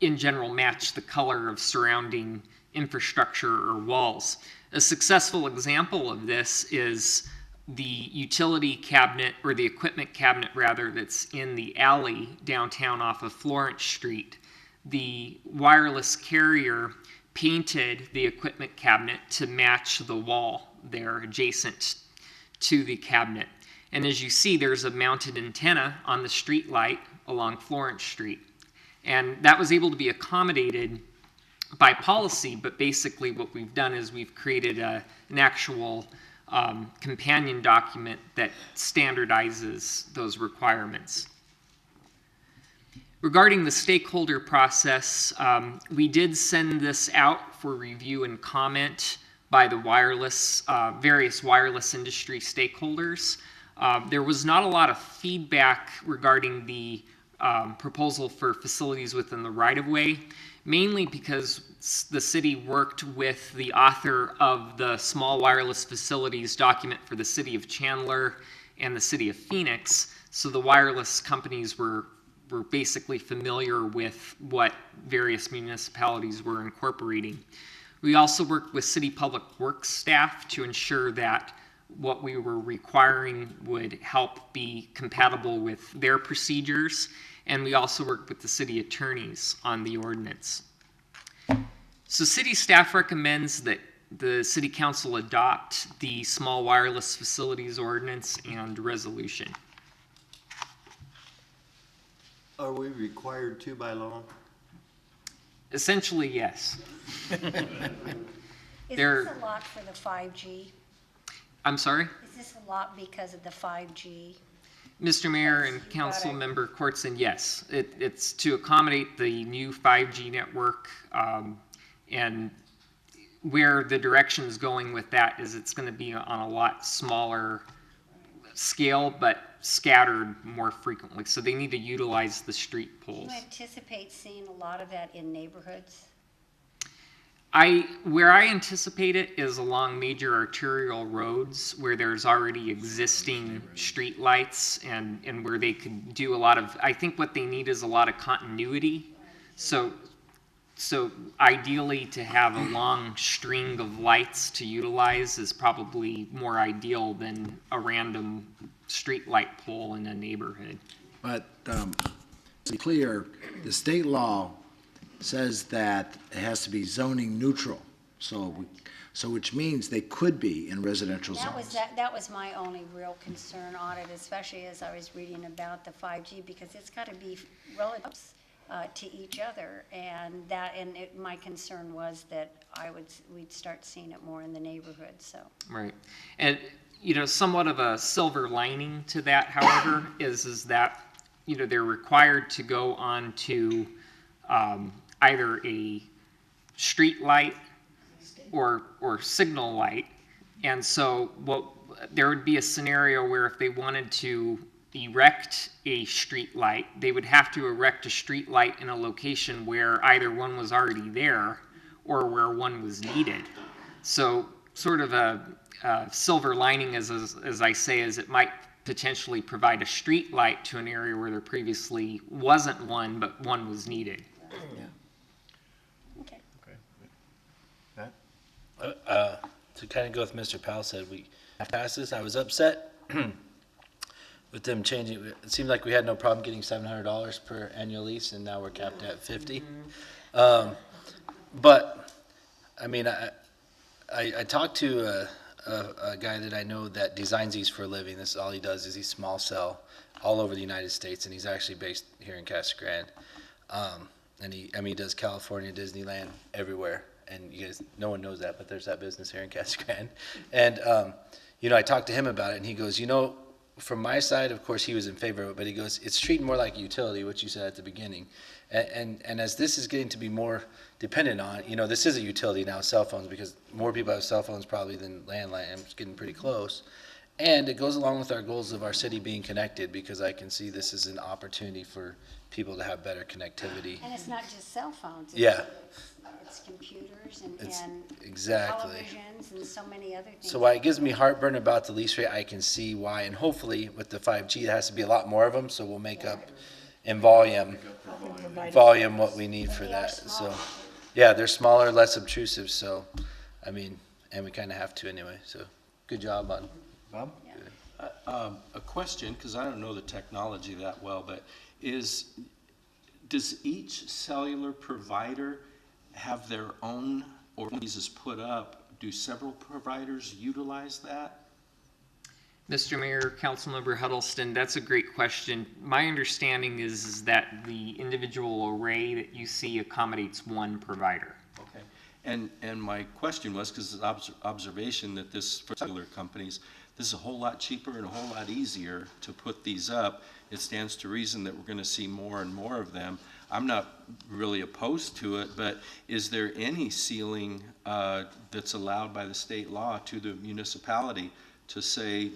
in general, match the color of surrounding infrastructure or walls. A successful example of this is the utility cabinet, or the equipment cabinet rather, that's in the alley downtown off of Florence Street. The wireless carrier painted the equipment cabinet to match the wall there adjacent to the cabinet. And as you see, there's a mounted antenna on the street light along Florence Street. And that was able to be accommodated by policy, but basically what we've done is we've created an actual companion document that standardizes those requirements. Regarding the stakeholder process, we did send this out for review and comment by the various wireless industry stakeholders. There was not a lot of feedback regarding the proposal for facilities within the right-of-way, mainly because the city worked with the author of the small wireless facilities document for the city of Chandler and the city of Phoenix, so the wireless companies were were basically familiar with what various municipalities were incorporating. We also worked with City Public Works staff to ensure that what we were requiring would help be compatible with their procedures, and we also worked with the city attorneys on the ordinance. So city staff recommends that the city council adopt the small wireless facilities ordinance and resolution. Are we required to by law? Essentially, yes. Is There- this a lot for the 5G? I'm sorry? Is this a lot because of the 5G? Mr. Mayor Yes, and you got Council it. Member Courtson, yes. It's to accommodate the new 5G network, and where the direction is going with that is it's going to be on a lot smaller scale, but scattered more frequently. So they need to utilize the street Do you poles. anticipate seeing a lot of that in neighborhoods? Where I anticipate it is along major arterial roads where there's already existing street lights and where they could do a lot of, I think what they need is a lot of continuity. So ideally to have a long string of lights to utilize is probably more ideal than a random street light pole in a neighborhood. But to be clear, the state law says that it has to be zoning neutral. So which means they could be in residential zones. That was my only real concern on it, especially as I was reading about the 5G, because it's got to be relatives to each other, and my concern was that we'd start seeing it more in the neighborhood, so. Right. And, somewhat of a silver lining to that, however, is that, they're required to go on to either a street light or signal light. And so there would be a scenario where if they wanted to erect a street light, they would have to erect a street light in a location where either one was already there or where one was needed. So sort of a silver lining, as I say, is it might potentially provide a street light to an area where there previously wasn't one, but one was needed. Okay. To kind of go with Mr. Powell said, we passed this. I was upset with them changing. It seemed like we had no problem getting $700 per annual lease, and now we're capped at 50. But I mean, I talked to a guy that I know that designs these for a living. This is all he does is he small cell all over the United States, and he's actually based here in Casa Grande. And he does California, Disneyland, everywhere. And you guys, no one knows that, but there's that business here in Casa Grande. And, I talked to him about it, and he goes, from my side, of course, he was in favor of it, but he goes, it's treated more like a utility, which you said at the beginning. And as this is getting to be more dependent on, this is a utility now, cell phones, because more people have cell phones probably than landline. It's getting pretty close. And it goes along with our goals of our city being connected, because I can see this as an opportunity for people to have better connectivity. And it's not just cell phones. Yeah. It's computers and Exactly. televisions and so many other things. So while it gives me heartburn about the lease rate, I can see why, and hopefully with the 5G, it has to be a lot more of them, so we'll make up in volume what we need for They are that. smaller. So, yeah, they're smaller, less obtrusive, so, and we kind of have to anyway, so good job on. Bob? A question, because I don't know the technology that well, but does each cellular provider have their own, or when these is put up, do several providers utilize that? Mr. Mayor, Councilmember Huddleston, that's a great question. My understanding is that the individual array that you see accommodates one provider. Okay. And my question was, because it's observation that this, for cellular companies, this is a whole lot cheaper and a whole lot easier to put these up. It stands to reason that we're going to see more and more of them. I'm not really opposed to it, but is there any ceiling that's allowed by the state law to the municipality to say,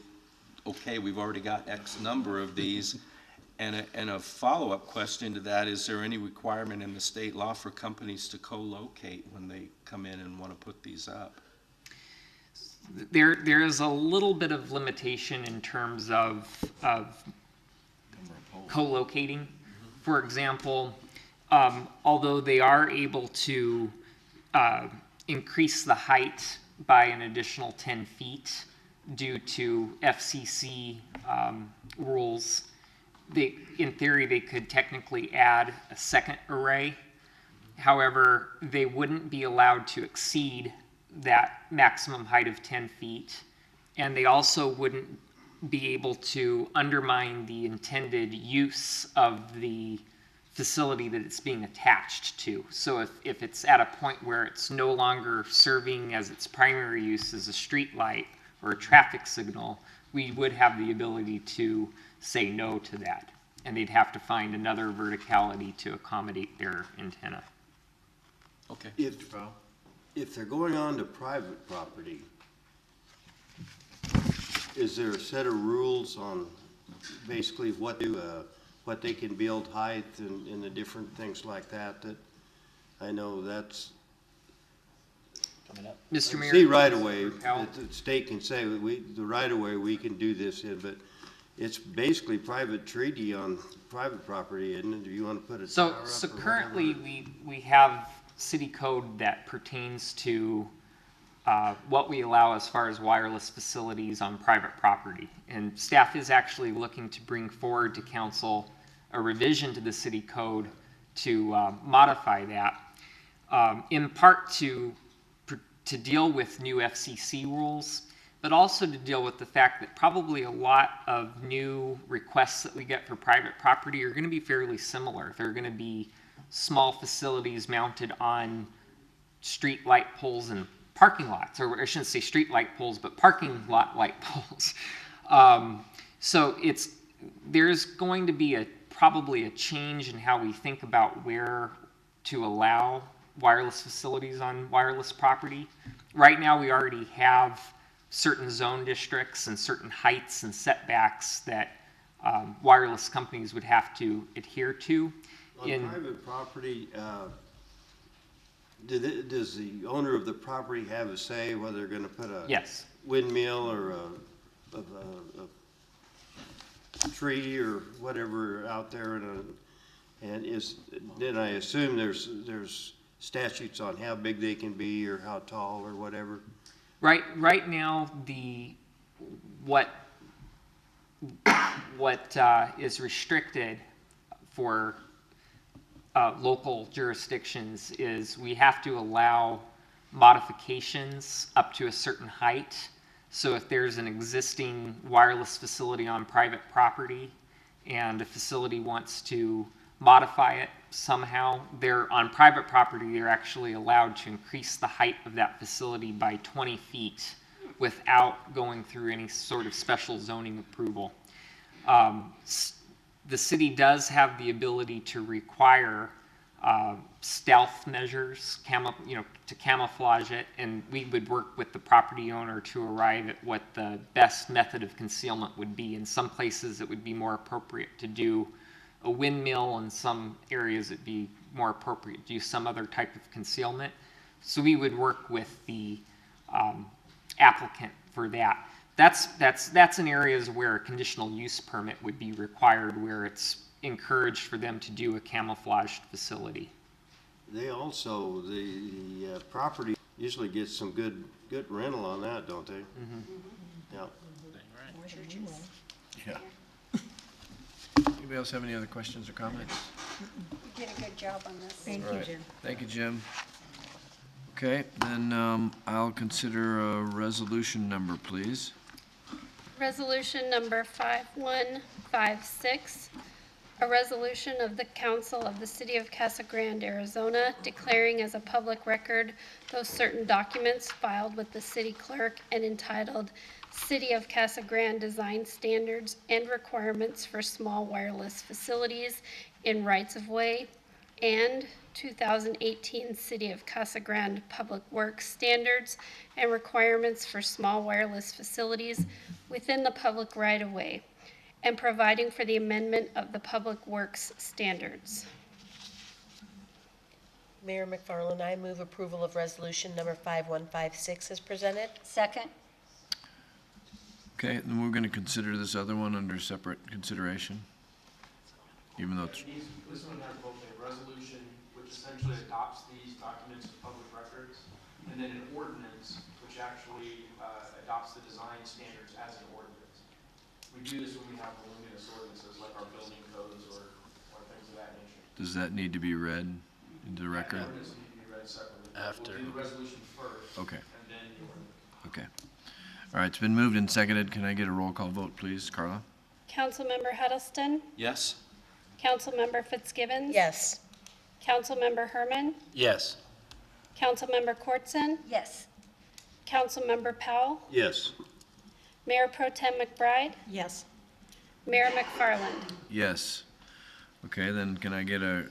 okay, we've already got X number of these? And a follow-up question to that, is there any requirement in the state law for companies to co-locate when they come in and want to put these up? There is a little bit of limitation in terms of co-locating. For example, although they are able to increase the height by an additional 10 feet due to FCC rules, in theory, they could technically add a second array. However, they wouldn't be allowed to exceed that maximum height of 10 feet. And they also wouldn't be able to undermine the intended use of the facility that it's being attached to. So if it's at a point where it's no longer serving as its primary use as a street light or a traffic signal, we would have the ability to say no to that. And they'd have to find another verticality to accommodate their antenna. Okay. If they're going on to private property, is there a set of rules on basically what they can build height and the different things like that? That I know that's Coming up. Mr. Mayor. see right away. The state can say the right of way we can do this in, but it's basically private treaty on private property, isn't it? Do you want to put a tower up So or currently, whatever? we have city code that pertains to what we allow as far as wireless facilities on private property. And staff is actually looking to bring forward to council a revision to the city code to modify that, in part to deal with new FCC rules, but also to deal with the fact that probably a lot of new requests that we get for private property are going to be fairly similar. They're going to be small facilities mounted on street light poles and parking lots, or I shouldn't say street light poles, but parking lot light poles. So there's going to be probably a change in how we think about where to allow wireless facilities on wireless property. Right now, we already have certain zone districts and certain heights and setbacks that wireless companies would have to adhere to. On private property, does the owner of the property have a say whether they're going to put a Yes. windmill or a tree or whatever out there? Then I assume there's statutes on how big they can be or how tall or whatever. Right now, what is restricted for local jurisdictions is we have to allow modifications up to a certain height. So if there's an existing wireless facility on private property and a facility wants to modify it somehow, on private property, they're actually allowed to increase the height of that facility by 20 feet without going through any sort of special zoning approval. The city does have the ability to require stealth measures, to camouflage it, and we would work with the property owner to arrive at what the best method of concealment would be. In some places, it would be more appropriate to do a windmill. In some areas, it'd be more appropriate to use some other type of concealment. So we would work with the applicant for that. That's in areas where a conditional use permit would be required, where it's encouraged for them to do a camouflaged facility. They also, the property usually gets some good rental on that, don't they? Mm-hmm. Yeah. Yeah. Anybody else have any other questions or comments? You did a good job on this. Thank All you, right. Jim. Thank you, Jim. Okay, then I'll consider a resolution number, please. Resolution number 5156, a resolution of the Council of the City of Casa Grande, Arizona, declaring as a public record those certain documents filed with the city clerk and entitled City of Casa Grande Design Standards and Requirements for Small Wireless Facilities in Rights-of-Way, and 2018 City of Casa Grande Public Works Standards and Requirements for Small Wireless Facilities within the public right-of-way, and providing for the amendment of the Public Works Standards. Mayor McFarland, I move approval of resolution number 5156 as presented. Second? Okay, then we're going to consider this other one under separate consideration. even though it's, This one has both a resolution, which essentially adopts these documents as public records, and then an ordinance, which actually adopts the design standards as an ordinance. We do this when we have voluminous ordinances, like our building codes or things of that nature. does that need to be read into the record? The ordinance need to be read separately. After. We'll do the resolution first. Okay. And then the ordinance. Okay. All right, it's been moved and seconded. Can I get a roll call vote, please? Carla? Councilmember Huddleston, Yes? Councilmember Fitzgibbons. Yes. Councilmember Herman, Yes. Councilmember Kortson, Yes. Councilmember Powell, Yes. Mayor Pro Tem McBride, Yes. Mayor McFarland. Yes. Okay, then can I get a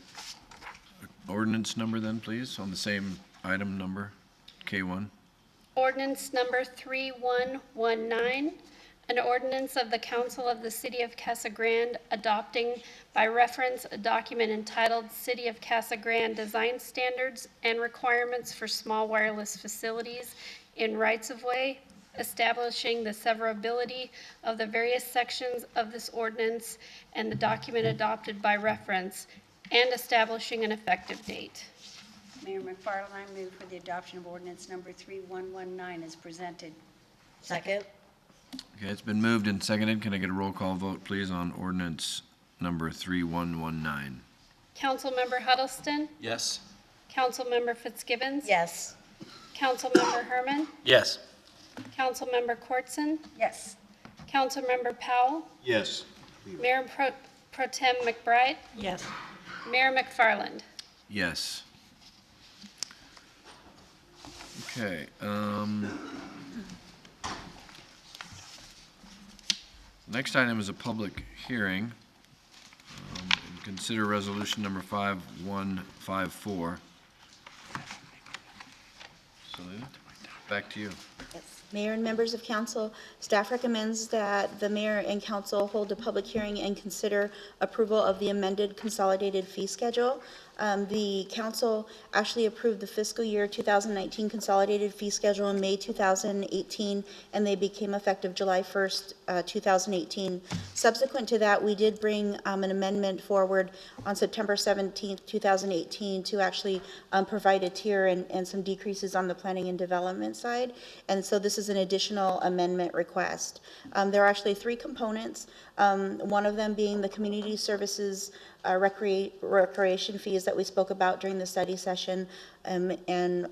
ordinance number then, please, on the same item number, K1? Ordinance number 3119, an ordinance of the Council of the City of Casa Grande adopting by reference a document entitled City of Casa Grande Design Standards and Requirements for Small Wireless Facilities in Rights-of-Way, establishing the severability of the various sections of this ordinance and the document adopted by reference, and establishing an effective date. Mayor McFarland, I move for the adoption of ordinance number 3119 as presented. Second? Okay, it's been moved and seconded. Can I get a roll call vote, please, on ordinance number 3119? Councilmember Huddleston, Yes? Councilmember Fitzgibbons. Yes. Councilmember Herman, Yes. Councilmember Kortson, Yes. Councilmember Powell, Yes. Mayor Pro Tem McBride, Yes. Mayor McFarland. Yes. Okay, next item is a public hearing. Consider resolution number 5154. Selena, back to you. Yes. Mayor and members of council, staff recommends that the mayor and council hold a public hearing and consider approval of the amended consolidated fee schedule. The council actually approved the fiscal year 2019 consolidated fee schedule in May 2018, and they became effective July 1st, 2018. Subsequent to that, we did bring an amendment forward on September 17th, 2018 to actually provide a tier and some decreases on the planning and development side. And so this is an additional amendment request. There are actually three components, one of them being the community services recreation fees that we spoke about during the study session, and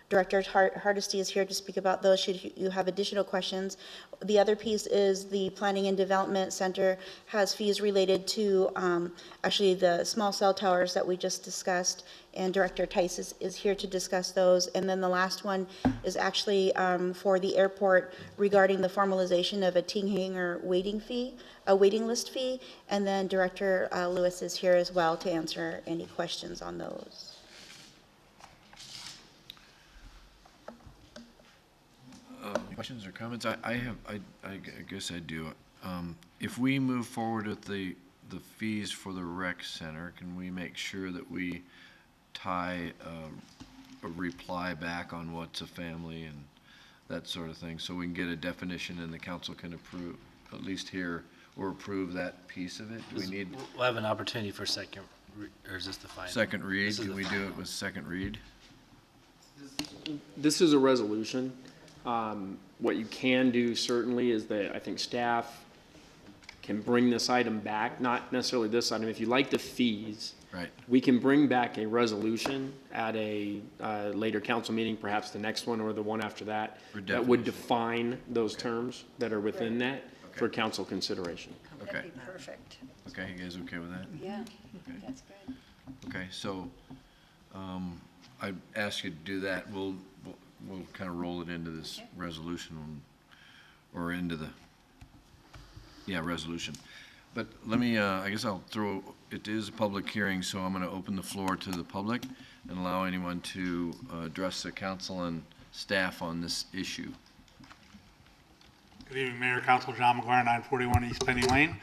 Director Hardesty is here to speak about those should you have additional questions. The other piece is the Planning and Development Center has fees related to actually the small cell towers that we just discussed, and Director Tice is here to discuss those. And then the last one is actually for the airport regarding the formalization of a ting hangar waiting list fee, and then Director Lewis is here as well to answer any questions on those. Questions or comments? I guess I do. If we move forward with the fees for the rec center, can we make sure that we tie a reply back on what's a family and that sort of thing, so we can get a definition and the council can approve, at least hear or approve that piece of it? Do we need We'll have an opportunity for second, or is this the final? second read? This is Can the we do final. it with second read? This is a resolution. What you can do certainly is that I think staff can bring this item back, not necessarily this item. If you like the fees, Right. we can bring back a resolution at a later council meeting, perhaps the next one or the one after that, For that would definition. define those terms that are within that for council consideration. Okay. That'd be perfect. Okay, you guys okay with that? Yeah, Okay. that's good. Okay, so, I ask you to do that. We'll kind of roll it into this resolution, or into the, resolution. But let me, I guess I'll throw, it is a public hearing, so I'm gonna open the floor to the public and allow anyone to address the council and staff on this issue. Good evening, Mayor, Council, John McGuire, 941 East Penny Lane.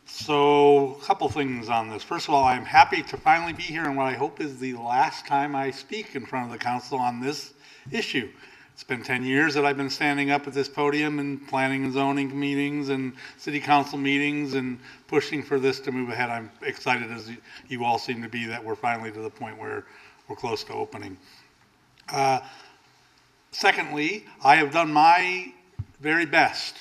So, a couple things on this. First of all, I'm happy to finally be here in what I hope is the last time I speak in front of the council on this issue. It's been 10 years that I've been standing up at this podium in planning and zoning meetings and city council meetings and pushing for this to move ahead. I'm excited, as you all seem to be, that we're finally to the point where we're close to opening. Secondly, I have done my very best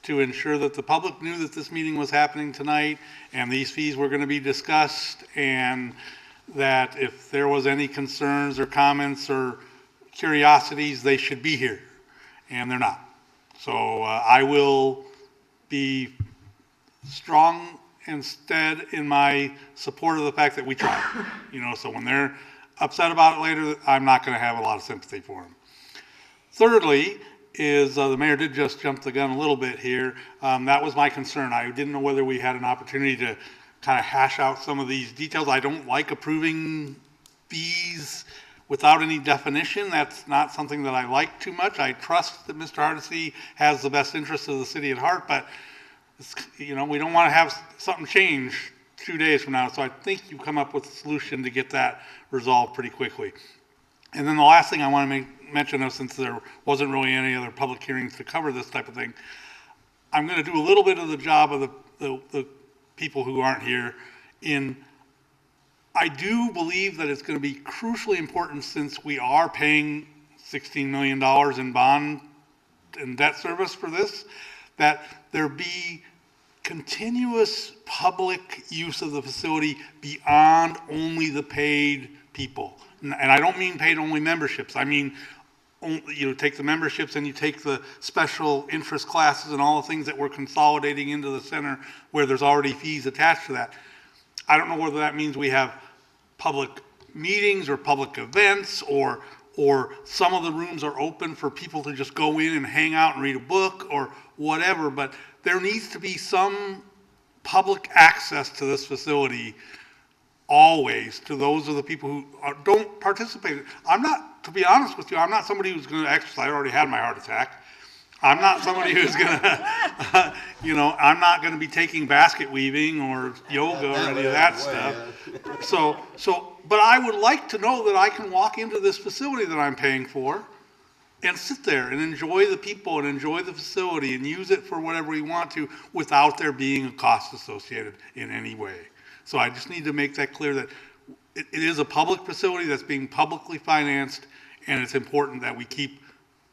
to ensure that the public knew that this meeting was happening tonight and these fees were going to be discussed, and that if there was any concerns or comments or curiosities, they should be here, and they're not. So I will be strong instead in my support of the fact that we tried. So when they're upset about it later, I'm not going to have a lot of sympathy for them. Thirdly, is the mayor did just jump the gun a little bit here. That was my concern. I didn't know whether we had an opportunity to kind of hash out some of these details. I don't like approving fees without any definition. That's not something that I like too much. I trust that Mr. Hardesty has the best interests of the city at heart, but we don't want to have something change 2 days from now. So I think you come up with a solution to get that resolved pretty quickly. And then the last thing I want to mention, since there wasn't really any other public hearings to cover this type of thing, I'm going to do a little bit of the job of the people who aren't here. I do believe that it's going to be crucially important, since we are paying $16 million in bond and debt service for this, that there be continuous public use of the facility beyond only the paid people. And I don't mean paid only memberships. I mean, take the memberships and you take the special interest classes and all the things that we're consolidating into the center where there's already fees attached to that. I don't know whether that means we have public meetings or public events, or some of the rooms are open for people to just go in and hang out and read a book or whatever, but there needs to be some public access to this facility always, to those of the people who don't participate. To be honest with you, I'm not somebody who's going to exercise. I already had my heart attack. I'm not somebody who's going to, I'm not going to be taking basket weaving or yoga or any of that stuff. But I would like to know that I can walk into this facility that I'm paying for and sit there and enjoy the people and enjoy the facility and use it for whatever we want to without there being a cost associated in any way. So I just need to make that clear that it is a public facility that's being publicly financed, and it's important that we keep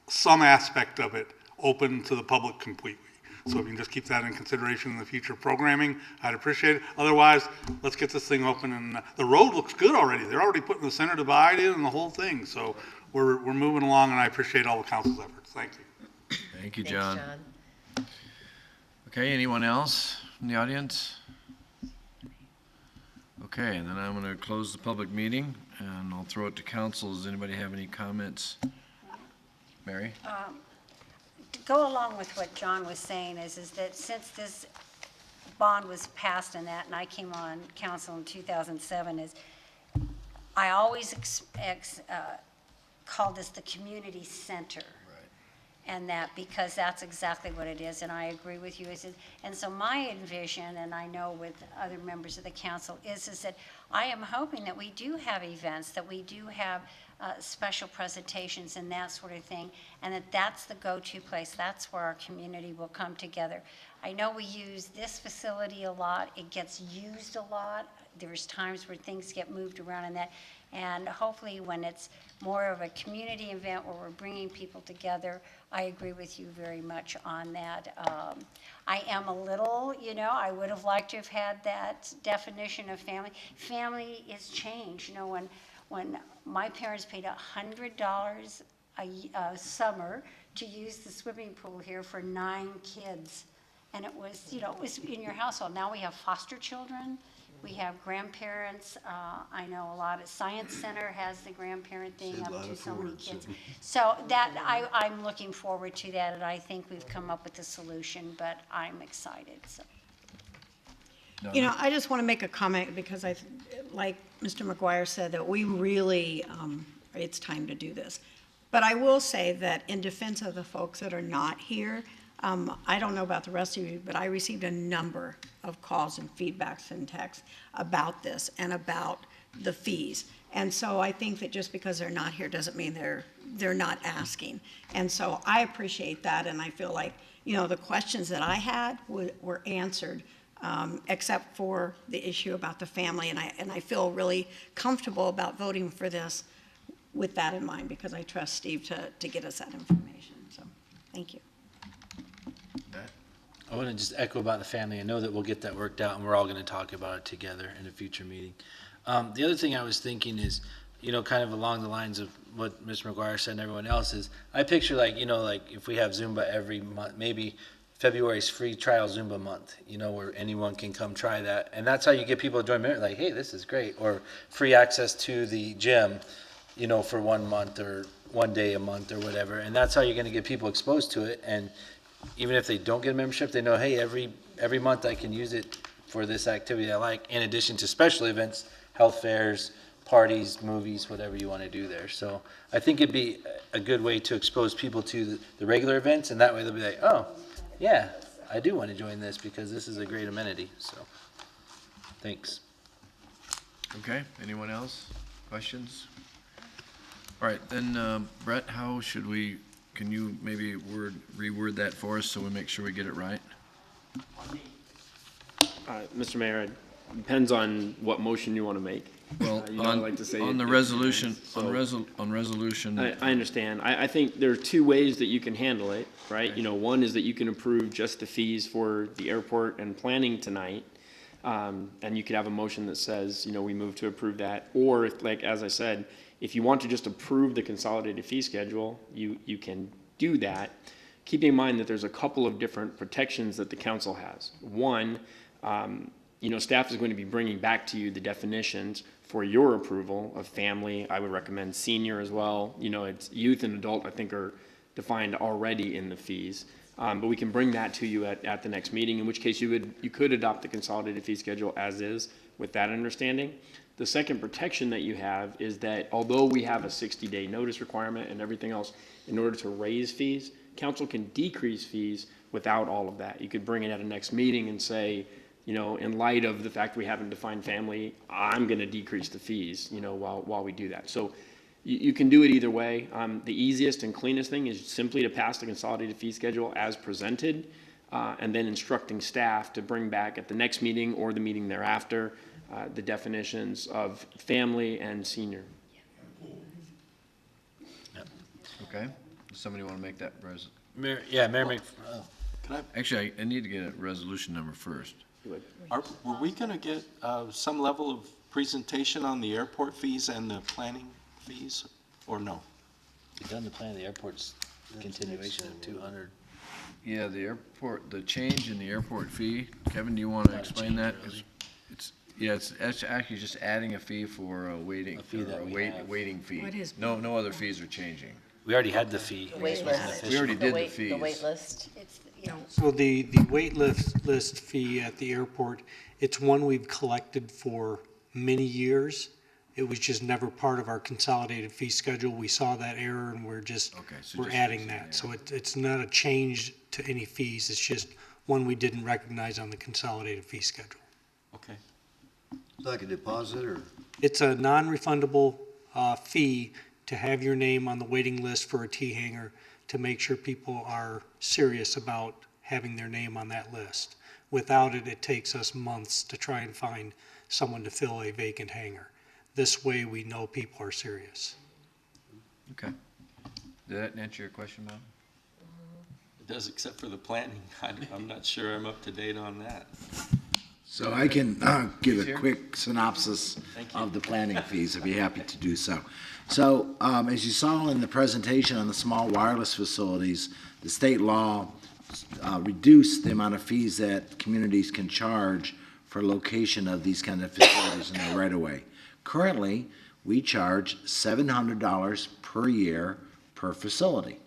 some aspect of it open to the public completely. So if you can just keep that in consideration in the future programming, I'd appreciate it. Otherwise, let's get this thing open. And the road looks good already. They're already putting the center divide in and the whole thing. So we're moving along, and I appreciate all the council's efforts. Thank you. Thank you, John. Thanks, John. Okay, anyone else in the audience? Okay, and then I'm going to close the public meeting, and I'll throw it to council. Does anybody have any comments? Mary? To go along with what John was saying is that since this bond was passed and I came on council in 2007, I always called this the community center. And that, because that's exactly what it is, and I agree with you. And so my envision, and I know with other members of the council, is that I am hoping that we do have events, that we do have special presentations and that sort of thing, and that's the go-to place. That's where our community will come together. I know we use this facility a lot. It gets used a lot. There's times where things get moved around and that. And hopefully when it's more of a community event where we're bringing people together, I agree with you very much on that. I am a little, I would have liked to have had that definition of family. Family is changed. When my parents paid $100 a summer to use the swimming pool here for 9 kids. And it was, it was in your household. Now we have foster children. We have grandparents. I know a lot of Science Center has the grandparent thing up to so many kids. So that I'm looking forward to that, and I think we've come up with a solution, but I'm excited. So. I just want to make a comment because like Mr. McGuire said, that we really, it's time to do this. But I will say that in defense of the folks that are not here, I don't know about the rest of you, but I received a number of calls and feedbacks and texts about this and about the fees. And so I think that just because they're not here doesn't mean they're they're not asking. And so I appreciate that, and I feel like, the questions that I had were answered, except for the issue about the family, and I feel really comfortable about voting for this with that in mind, because I trust Steve to get us that information, so, thank you. I want to just echo about the family. I know that we'll get that worked out, and we're all going to talk about it together in a future meeting. The other thing I was thinking is, kind of along the lines of what Mr. McGuire said and everyone else is, I picture like if we have Zumba every month, maybe February's free trial Zumba month, where anyone can come try that. And that's how you get people to join, like, hey, this is great. Or free access to the gym, for 1 month or 1 day a month or whatever. And that's how you're going to get people exposed to it. And even if they don't get a membership, they know, hey, every month I can use it for this activity I like, in addition to special events, health fairs, parties, movies, whatever you want to do there. So I think it'd be a good way to expose people to the regular events, and that way they'll be like, oh, yeah, I do want to join this because this is a great amenity. So, thanks. Okay, anyone else? Questions? All right, then, Brett, can you maybe reword that for us so we make sure we get it right? Mr. Mayor, it depends on what motion you want to make. Well, I like to say on the resolution, on resolution. I understand. I think there are two ways that you can handle it, right? One is that you can approve just the fees for the airport and planning tonight. And you could have a motion that says, we move to approve that. Or, as I said, if you want to just approve the consolidated fee schedule, you can do that. Keeping in mind that there's a couple of different protections that the council has. One, staff is going to be bringing back to you the definitions for your approval of family. I would recommend senior as well. It's youth and adult, I think, are defined already in the fees. But we can bring that to you at the next meeting, in which case you could adopt the consolidated fee schedule as is with that understanding. The second protection that you have is that although we have a 60-day notice requirement and everything else in order to raise fees, council can decrease fees without all of that. You could bring it at a next meeting and say, in light of the fact we haven't defined family, I'm going to decrease the fees, while we do that. So you can do it either way. The easiest and cleanest thing is simply to pass the consolidated fee schedule as presented, and then instructing staff to bring back at the next meeting or the meeting thereafter the definitions of family and senior. Okay. Does somebody want to make that Mayor, Actually, I need to get a resolution number first. Were we going to get some level of presentation on the airport fees and the planning fees, or no? done the plan of the airport's continuation of 200. Yeah, the change in the airport fee. Kevin, do you want to explain that? Really. It's actually just adding a fee for a waiting, waiting fee. What is- No other fees are changing. We already had the fee. The wait list. We already did the fees. The wait list. So the wait list fee at the airport, it's one we've collected for many years. It was just never part of our consolidated fee schedule. We saw that error and we're adding that. So it's not a change to any fees. It's just one we didn't recognize on the consolidated fee schedule. Okay. Like a deposit or? It's a non-refundable fee to have your name on the waiting list for a T-hanger to make sure people are serious about having their name on that list. Without it, it takes us months to try and find someone to fill a vacant hanger. This way, we know people are serious. Okay. Did that answer your question, Bob? It does, except for the planning. I'm not sure I'm up to date on that. So I can give a quick synopsis of the planning fees. I'd be happy to do so. So as you saw in the presentation on the small wireless facilities, the state law reduced the amount of fees that communities can charge for location of these kind of facilities in their right-of-way. Currently, we charge $700 per year per facility.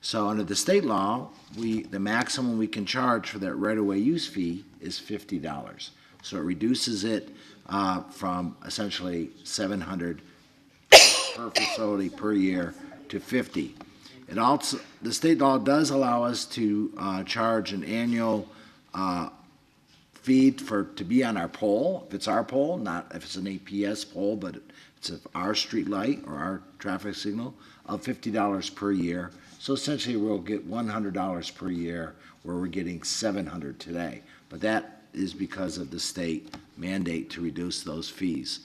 So under the state law, the maximum we can charge for that right-of-way use fee is $50. So it reduces it from essentially $700 per facility per year to $50. It also, the state law does allow us to charge an annual fee to be on our pole, if it's our pole, not if it's an APS pole, but it's our street light or our traffic signal, of $50 per year. So essentially, we'll get $100 per year, where we're getting $700 today. But that is because of the state mandate to reduce those fees.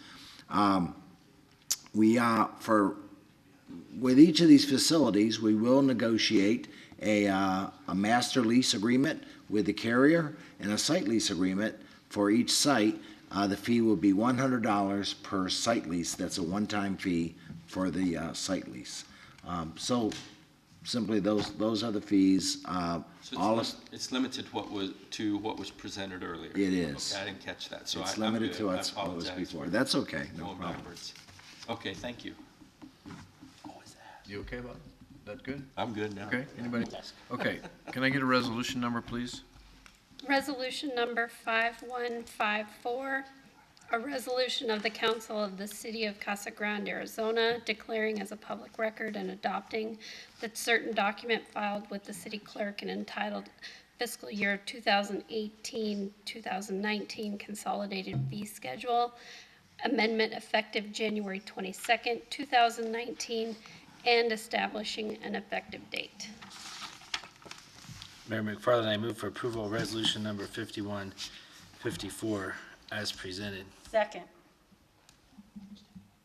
With each of these facilities, we will negotiate a master lease agreement with the carrier and a site lease agreement for each site. The fee will be $100 per site lease. That's a one-time fee for the site lease. So simply, those are the fees. So it's limited to what was presented earlier? It is. Okay, I didn't catch that, so It's I'm limited good. to I what was apologize before. for That's okay, no going problem. backwards. Okay, thank you. You okay, Bob? That good? I'm good now. Okay, anybody? Okay, can I get a resolution number, please? Resolution number 5154, a resolution of the Council of the City of Casa Grande, Arizona, declaring as a public record and adopting that certain document filed with the city clerk and entitled fiscal year 2018-2019 consolidated fee schedule, amendment effective January 22nd, 2019, and establishing an effective date. Mayor McFarland, I move for approval of resolution number 5154 as presented. Second.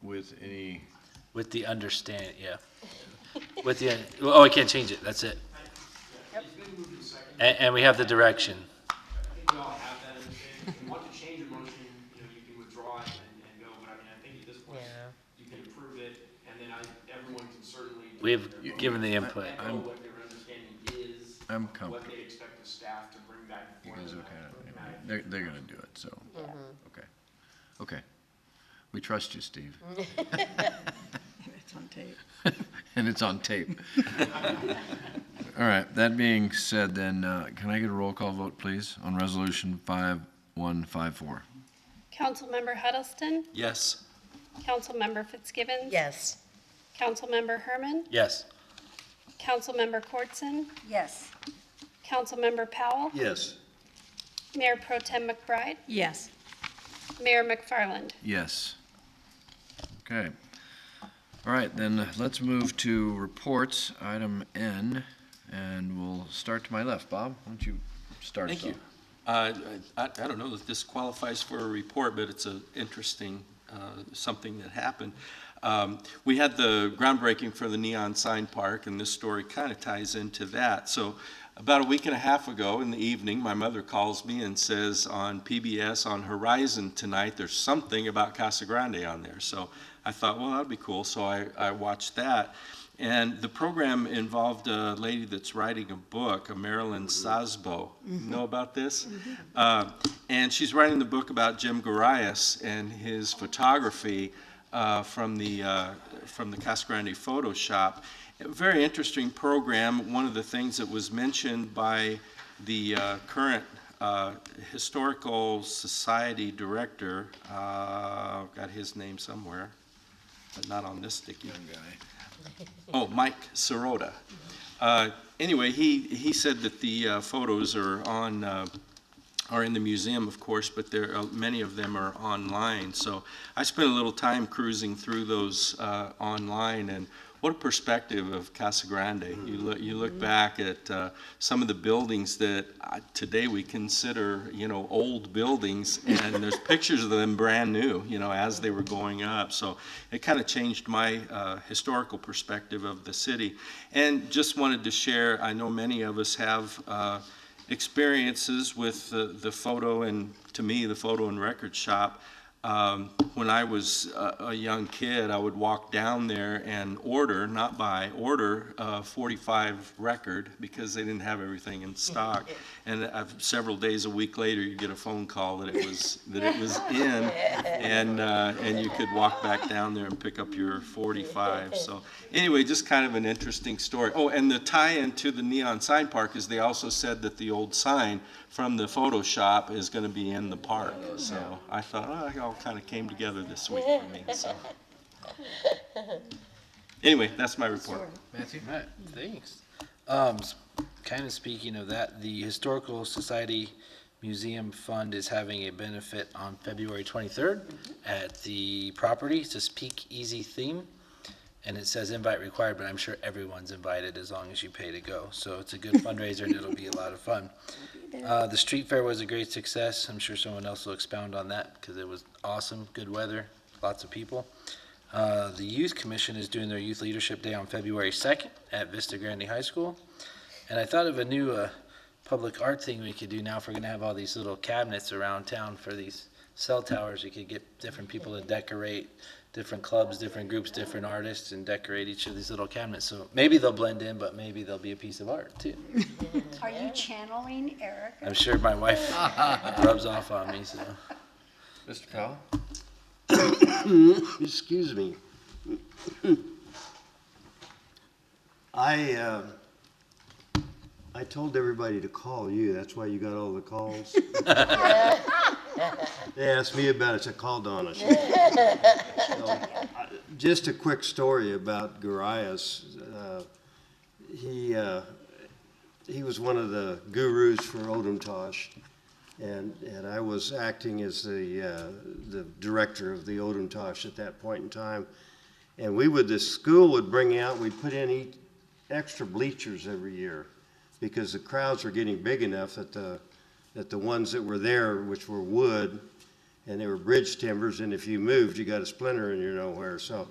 With any, With the understand, yeah. With the, oh, I can't change it, that's it. Yep. And we have the direction. I think we all have that understanding. If you want to change your motion, you can withdraw it and go, but I mean, I think at this point, you can approve it, and then everyone can certainly. We've given the input. Echo what their understanding is. I'm What comfortable. they expect the staff to bring back. You guys okay? Anyway, they're gonna do it, so, okay. Okay. We trust you, Steve. It's on tape. And it's on tape. All right, that being said, then, can I get a roll call vote, please, on resolution 5154? Councilmember Huddleston, Yes. Councilmember Fitzgibbons. Yes. Councilmember Herman, Yes. Councilmember Kortson, Yes. Councilmember Powell, Yes. Mayor Pro Tem McBride, Yes. Mayor McFarland. Yes. Okay. All right, then let's move to reports, item N, and we'll start to my left. Bob, why don't you start us Thank you. off? I don't know if this qualifies for a report, but it's an interesting, something that happened. We had the groundbreaking for the neon sign park, and this story kind of ties into that. So about a week and a half ago in the evening, my mother calls me and says on PBS on Horizon tonight, there's something about Casa Grande on there. So I thought, well, that'd be cool. So I watched that. And the program involved a lady that's writing a book, a Marilyn Sasbo. You know about this? And she's writing the book about Jim Garias and his photography from the Casa Grande photo shop. A very interesting program. One of the things that was mentioned by the current Historical Society director, got his name somewhere, but not on this sticky guy. Oh, Mike Sirota. Anyway, he said that the photos are in the museum, of course, but many of them are online. So I spent a little time cruising through those online, and what a perspective of Casa Grande. You look back at some of the buildings that today we consider, old buildings, and there's pictures of them brand new, as they were going up. So it kind of changed my historical perspective of the city. And just wanted to share, I know many of us have experiences with the photo, and to me, the photo and record shop. When I was a young kid, I would walk down there and order a 45 record because they didn't have everything in stock. And several days, a week later, you get a phone call that it was in, and you could walk back down there and pick up your 45. So anyway, just kind of an interesting story. Oh, and the tie-in to the neon sign park is they also said that the old sign from the photo shop is going to be in the park. So I thought, it all kind of came together this week for me. So anyway, that's my report. Matthew? All right, thanks. Kind of speaking of that, the Historical Society Museum Fund is having a benefit on February 23rd at the property. It's a Speak Easy theme. And it says invite required, but I'm sure everyone's invited as long as you pay to go. So it's a good fundraiser and it'll be a lot of fun. The street fair was a great success. I'm sure someone else will expound on that because it was awesome, good weather, lots of people. The Youth Commission is doing their Youth Leadership Day on February 2nd at Vista Grande High School. And I thought of a new public art thing we could do now if we're going to have all these little cabinets around town for these cell towers. We could get different people to decorate different clubs, different groups, different artists, and decorate each of these little cabinets. So maybe they'll blend in, but maybe they'll be a piece of art too. Are you channeling Eric? I'm sure my wife rubs off on me, so. Mr. Powell? Excuse me. I told everybody to call you. That's why you got all the calls. They asked me about it, so I called Donna. Just a quick story about Garias. He was one of the gurus for Odomtosh, and I was acting as the director of the Odomtosh at that point in time. And the school would bring out, we'd put in extra bleachers every year because the crowds were getting big enough that the ones that were there, which were wood, and they were bridge timbers, and if you moved, you got a splinter and you're nowhere. So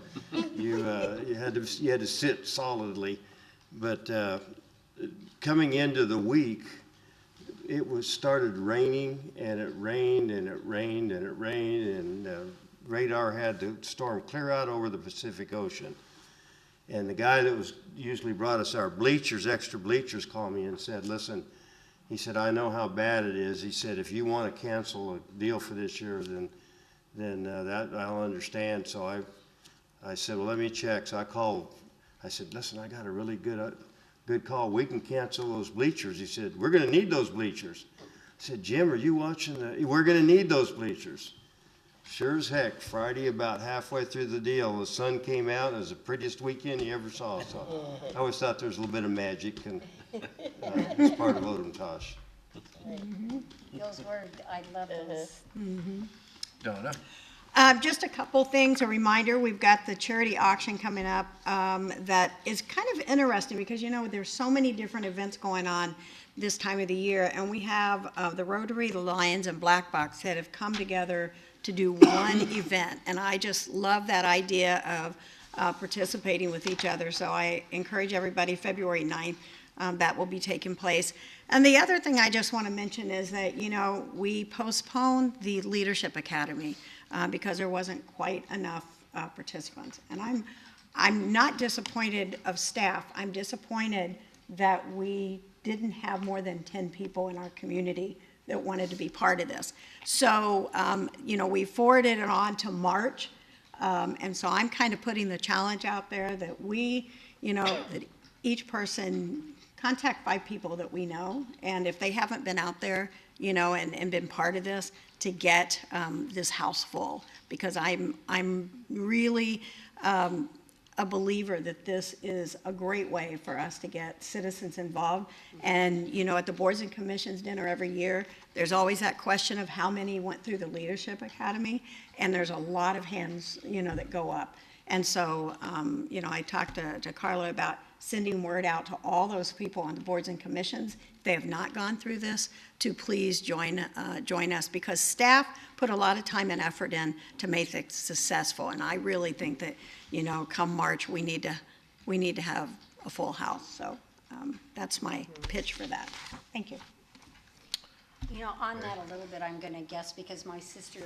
you had to sit solidly. But coming into the week, it started raining, and it rained, and it rained, and it rained, and radar had the storm clear out over the Pacific Ocean. And the guy that usually brought us our extra bleachers, called me and said, listen, he said, I know how bad it is. He said, if you want to cancel a deal for this year, then that I'll understand. So I said, well, let me check. So I called. I said, listen, I got a really good call. We can cancel those bleachers. He said, we're going to need those bleachers. I said, Jim, are you watching? We're going to need those bleachers. Sure as heck, Friday, about halfway through the deal, the sun came out. It was the prettiest weekend you ever saw. So I always thought there was a little bit of magic, and it's part of Odomtosh. Those words, I love those. Donna? Just a couple things. A reminder, we've got the charity auction coming up that is kind of interesting because, there's so many different events going on this time of the year. And we have the Rotary, the Lions, and Black Box that have come together to do one event. And I just love that idea of participating with each other. So I encourage everybody, February 9th, that will be taking place. And the other thing I just want to mention is that, we postponed the Leadership Academy because there wasn't quite enough participants. And I'm not disappointed of staff. I'm disappointed that we didn't have more than 10 people in our community that wanted to be part of this. So, we forwarded it on to March. And so I'm kind of putting the challenge out there that that each person contact 5 people that we know. And if they haven't been out there, and been part of this, to get this house full. Because I'm really a believer that this is a great way for us to get citizens involved. And, at the Boards and Commissions dinner every year, there's always that question of how many went through the Leadership Academy, and there's a lot of hands, that go up. And so, I talked to Carla about sending word out to all those people on the Boards and Commissions, if they have not gone through this, to please join us, because staff put a lot of time and effort in to make it successful. And I really think that, come March, we need to have a full house. So that's my pitch for that. Thank you. On that a little bit, I'm going to guess because my sister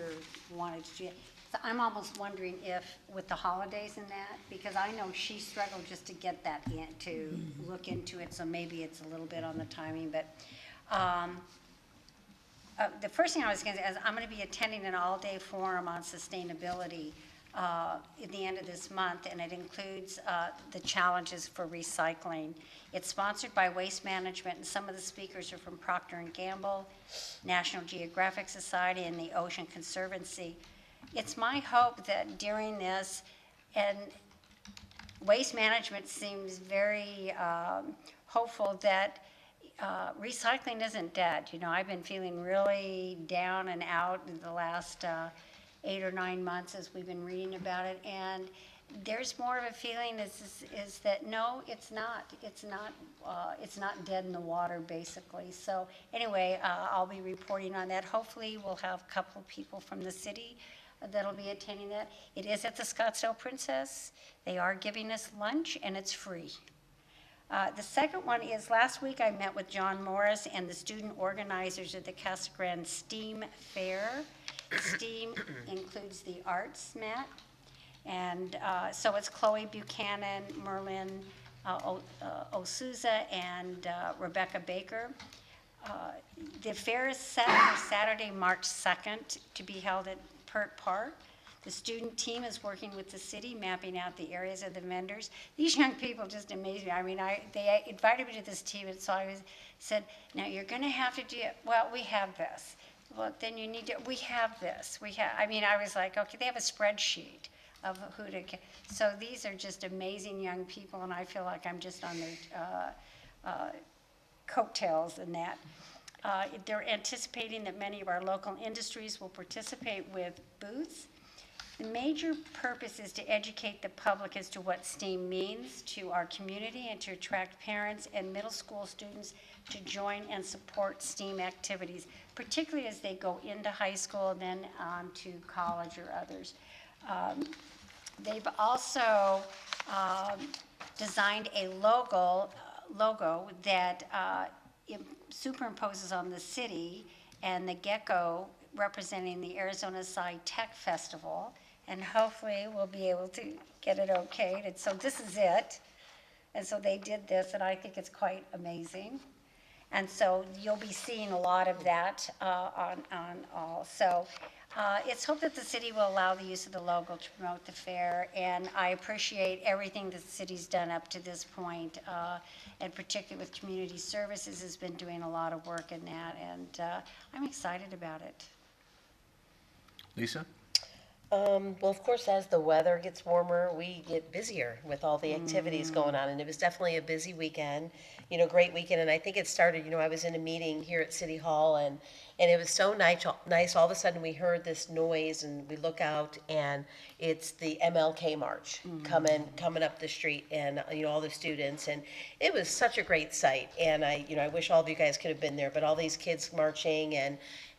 wanted to. So I'm almost wondering if, with the holidays and that, because I know she struggled just to get that in, to look into it, so maybe it's a little bit on the timing, but the first thing I was going to say is I'm going to be attending an all-day forum on sustainability at the end of this month, and it includes the challenges for recycling. It's sponsored by Waste Management, and some of the speakers are from Procter & Gamble, National Geographic Society, and the Ocean Conservancy. It's my hope that during this, and Waste Management seems very hopeful that recycling isn't dead. You know, I've been feeling really down and out in the last 8 or 9 months as we've been reading about it, and there's more of a feeling is that no, it's not. It's not dead in the water, basically. So anyway, I'll be reporting on that. Hopefully, we'll have a couple of people from the city that'll be attending that. It is at the Scottsdale Princess. They are giving us lunch, and it's free. The second one is, last week I met with John Morris and the student organizers at the Casa Grande STEAM Fair. STEAM includes the arts, Matt, and so it's Chloe Buchanan, Merlin O'Souza, and Rebecca Baker. The fair is set for Saturday, March 2nd, to be held at Pert Park. The student team is working with the city, mapping out the areas of the vendors. These young people just amaze me. I mean, they invited me to this team, and so I said, now you're going to have to do it. Well, we have this. Well, then you need to, we have this. I mean, I was like, okay, they have a spreadsheet of who to get. So these are just amazing young people, and I feel like I'm just on their coattails in that. They're anticipating that many of our local industries will participate with booths. The major purpose is to educate the public as to what STEAM means to our community and to attract parents and middle school students to join and support STEAM activities, particularly as they go into high school and then on to college or others. They've also designed a logo that superimposes on the city and the gecko representing the Arizona Sci Tech Festival, and hopefully we'll be able to get it okayed. And so this is it. And so they did this, and I think it's quite amazing. And so you'll be seeing a lot of that on all. So it's hoped that the city will allow the use of the logo to promote the fair, and I appreciate everything that the city's done up to this point, and particularly with community services has been doing a lot of work in that, and I'm excited about it. Lisa? Well, of course, as the weather gets warmer, we get busier with all the activities going on, and it was definitely a busy weekend, great weekend, and I think it started, I was in a meeting here at City Hall, and it was so nice, all of a sudden we heard this noise, and we look out, and it's the MLK March coming up the street, and, all the students, and it was such a great sight, and I wish all of you guys could have been there, but all these kids marching,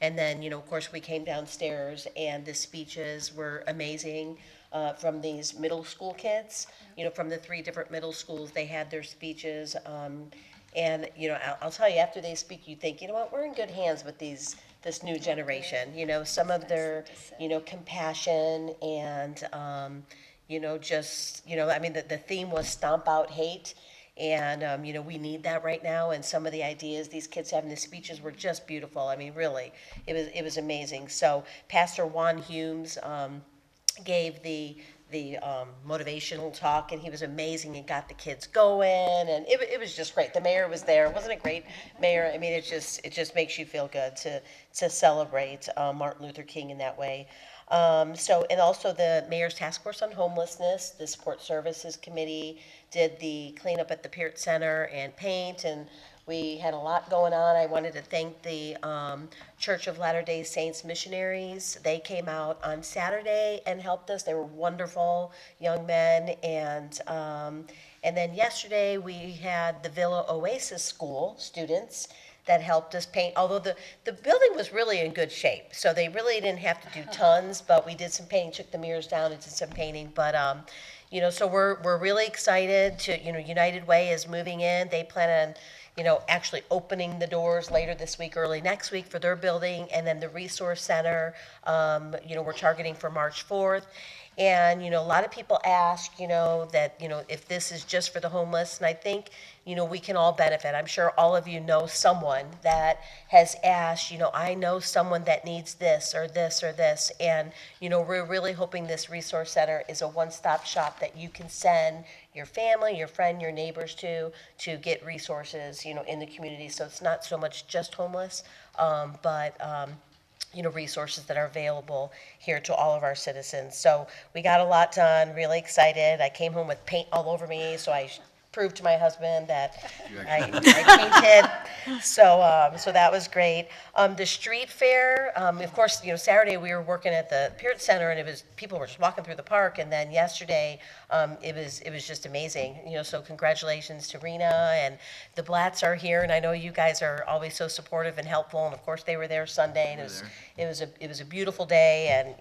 and then, of course, we came downstairs, and the speeches were amazing from these middle school kids. From the 3 different middle schools, they had their speeches. And, I'll tell you, after they speak, you think, you know what, we're in good hands with this new generation. Some of their, compassion and, just, I mean, the theme was Stomp Out Hate. And, we need that right now. And some of the ideas these kids have in the speeches were just beautiful. I mean, really, it was amazing. So Pastor Juan Humes gave the motivational talk, and he was amazing and got the kids going. And it was just great. The mayor was there. Wasn't it great, Mayor? I mean, it just makes you feel good to celebrate Martin Luther King in that way. And also the Mayor's Task Force on Homelessness, the Support Services Committee did the cleanup at the Peart Center and paint, and we had a lot going on. I wanted to thank the Church of Latter-day Saints missionaries. They came out on Saturday and helped us. They were wonderful young men. And then yesterday we had the Villa Oasis School students that helped us paint, although the building was really in good shape. So they really didn't have to do tons, but we did some painting, took the mirrors down and did some painting. But, so we're really excited to, United Way is moving in. They plan on, actually opening the doors later this week, early next week for their building. And then the Resource Center, we're targeting for March 4th. And, a lot of people ask, that, if this is just for the homeless, and I think, we can all benefit. I'm sure all of you know someone that has asked, I know someone that needs this or this or this. And, we're really hoping this resource center is a one-stop shop that you can send your family, your friend, your neighbors to get resources, in the community. So it's not so much just homeless, but resources that are available here to all of our citizens. So we got a lot done, really excited. I came home with paint all over me, so I prove to my husband that I painted. So that was great. The street fair, of course, Saturday we were working at the Peart Center, and people were just walking through the park. And then yesterday, it was just amazing. So congratulations to Rena, and the Blatts are here, and I know you guys are always so supportive and helpful. And of course, they were there Sunday, and it was a beautiful day. And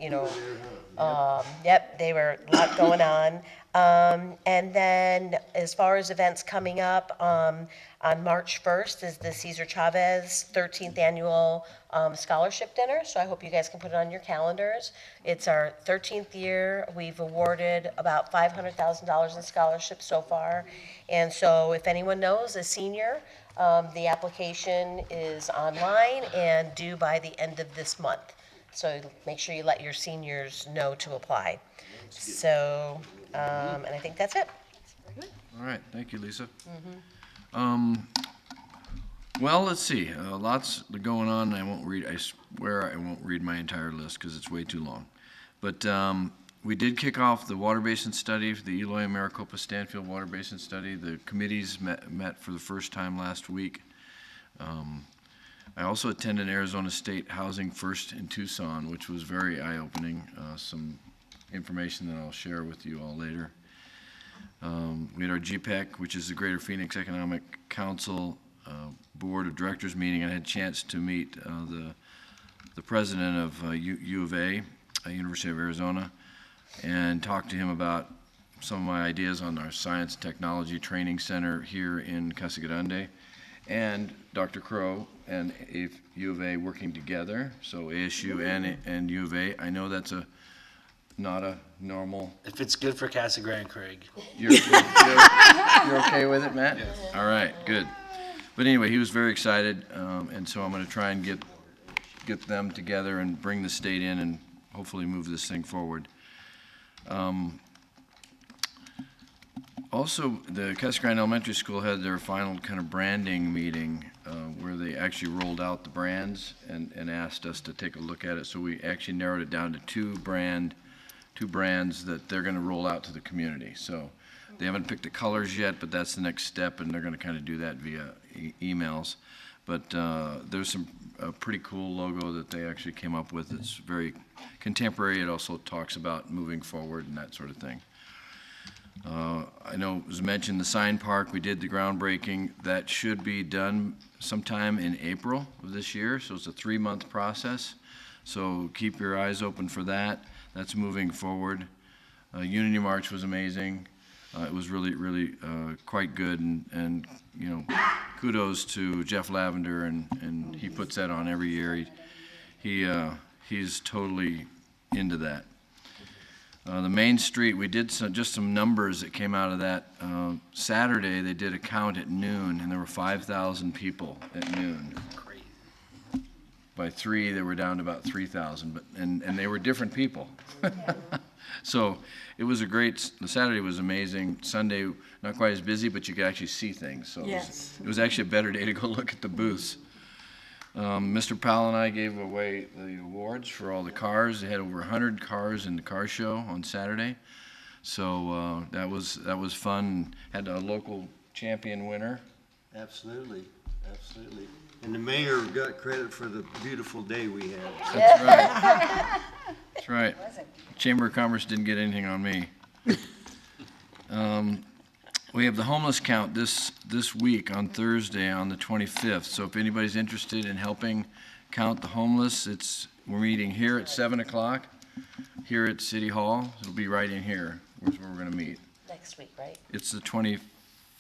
yep, they were a lot going on. And then as far as events coming up, on March 1st is the Cesar Chavez 13th Annual Scholarship Dinner, so I hope you guys can put it on your calendars. It's our 13th year. We've awarded about $500,000 in scholarships so far, and so if anyone knows a senior, the application is online and due by the end of this month. So make sure you let your seniors know to apply. So, and I think that's it. All right, thank you, Lisa. Well, let's see, lots going on. I swear I won't read my entire list because it's way too long. But we did kick off the water basin study, the Eloy and Maricopa Stanfield water basin study. The committees met for the first time last week. I also attended Arizona State Housing First in Tucson, which was very eye-opening. Some information that I'll share with you all later. We had our GPEC, which is the Greater Phoenix Economic Council Board of Directors meeting. I had a chance to meet the president of U of A, University of Arizona, and talk to him about some of my ideas on our Science and Technology Training Center here in Casa Grande, and Dr. Crow and U of A working together, so ASU and U of A. I know that's not a normal. If it's good for Casa Grande, Craig. You're okay with it, Matt? Yes. All right, good. But anyway, he was very excited, and so I'm going to try and get them together and bring the state in and hopefully move this thing forward. Also, the Casa Grande Elementary School had their final kind of branding meeting where they actually rolled out the brands and asked us to take a look at it. So we actually narrowed it down to two brands that they're going to roll out to the community. So they haven't picked the colors yet, but that's the next step, and they're going to kind of do that via emails. But there's some pretty cool logo that they actually came up with. It's very contemporary. It also talks about moving forward and that sort of thing. I know it was mentioned the sign park. We did the groundbreaking. That should be done sometime in April of this year, so it's a 3-month process. So keep your eyes open for that. That's moving forward. Unity March was amazing. It was really, really quite good, and kudos to Jeff Lavender, and he puts that on every year. He's totally into that. The Main Street, we did just some numbers that came out of that. Saturday, they did a count at noon, and there were 5,000 people at noon. Crazy. By 3, they were down to about 3,000, and they were different people. So it was the Saturday was amazing. Sunday, not quite as busy, but you could actually see things. So Yes. it was actually a better day to go look at the booths. Mr. Powell and I gave away the awards for all the cars. They had over 100 cars in the car show on Saturday. So that was fun. Had a local champion winner. Absolutely, absolutely. And the mayor got credit for the beautiful day we had. That's right. That's right. Chamber of Commerce didn't get anything on me. We have the homeless count this week on Thursday on the 25th. So if anybody's interested in helping count the homeless, we're meeting here at 7 o'clock here at City Hall. It'll be right in here. Where's where we're going to meet. Next week, right? It's the 25th.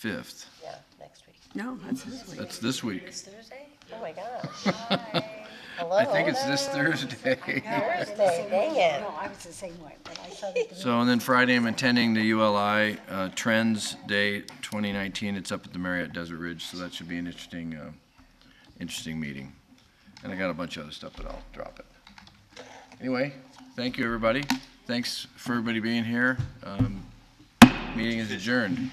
Yeah, next week. No, that's this week. That's this week. It's Thursday? Oh my gosh. Hello? I think it's this Thursday. Thursday, dang it. No, I was the same way, but I saw that. So, and then Friday, I'm attending the ULI Trends Day 2019. It's up at the Marriott Desert Ridge, so that should be an interesting meeting. And I got a bunch of other stuff, but I'll drop it. Anyway, thank you, everybody. Thanks for everybody being here. Meeting is adjourned.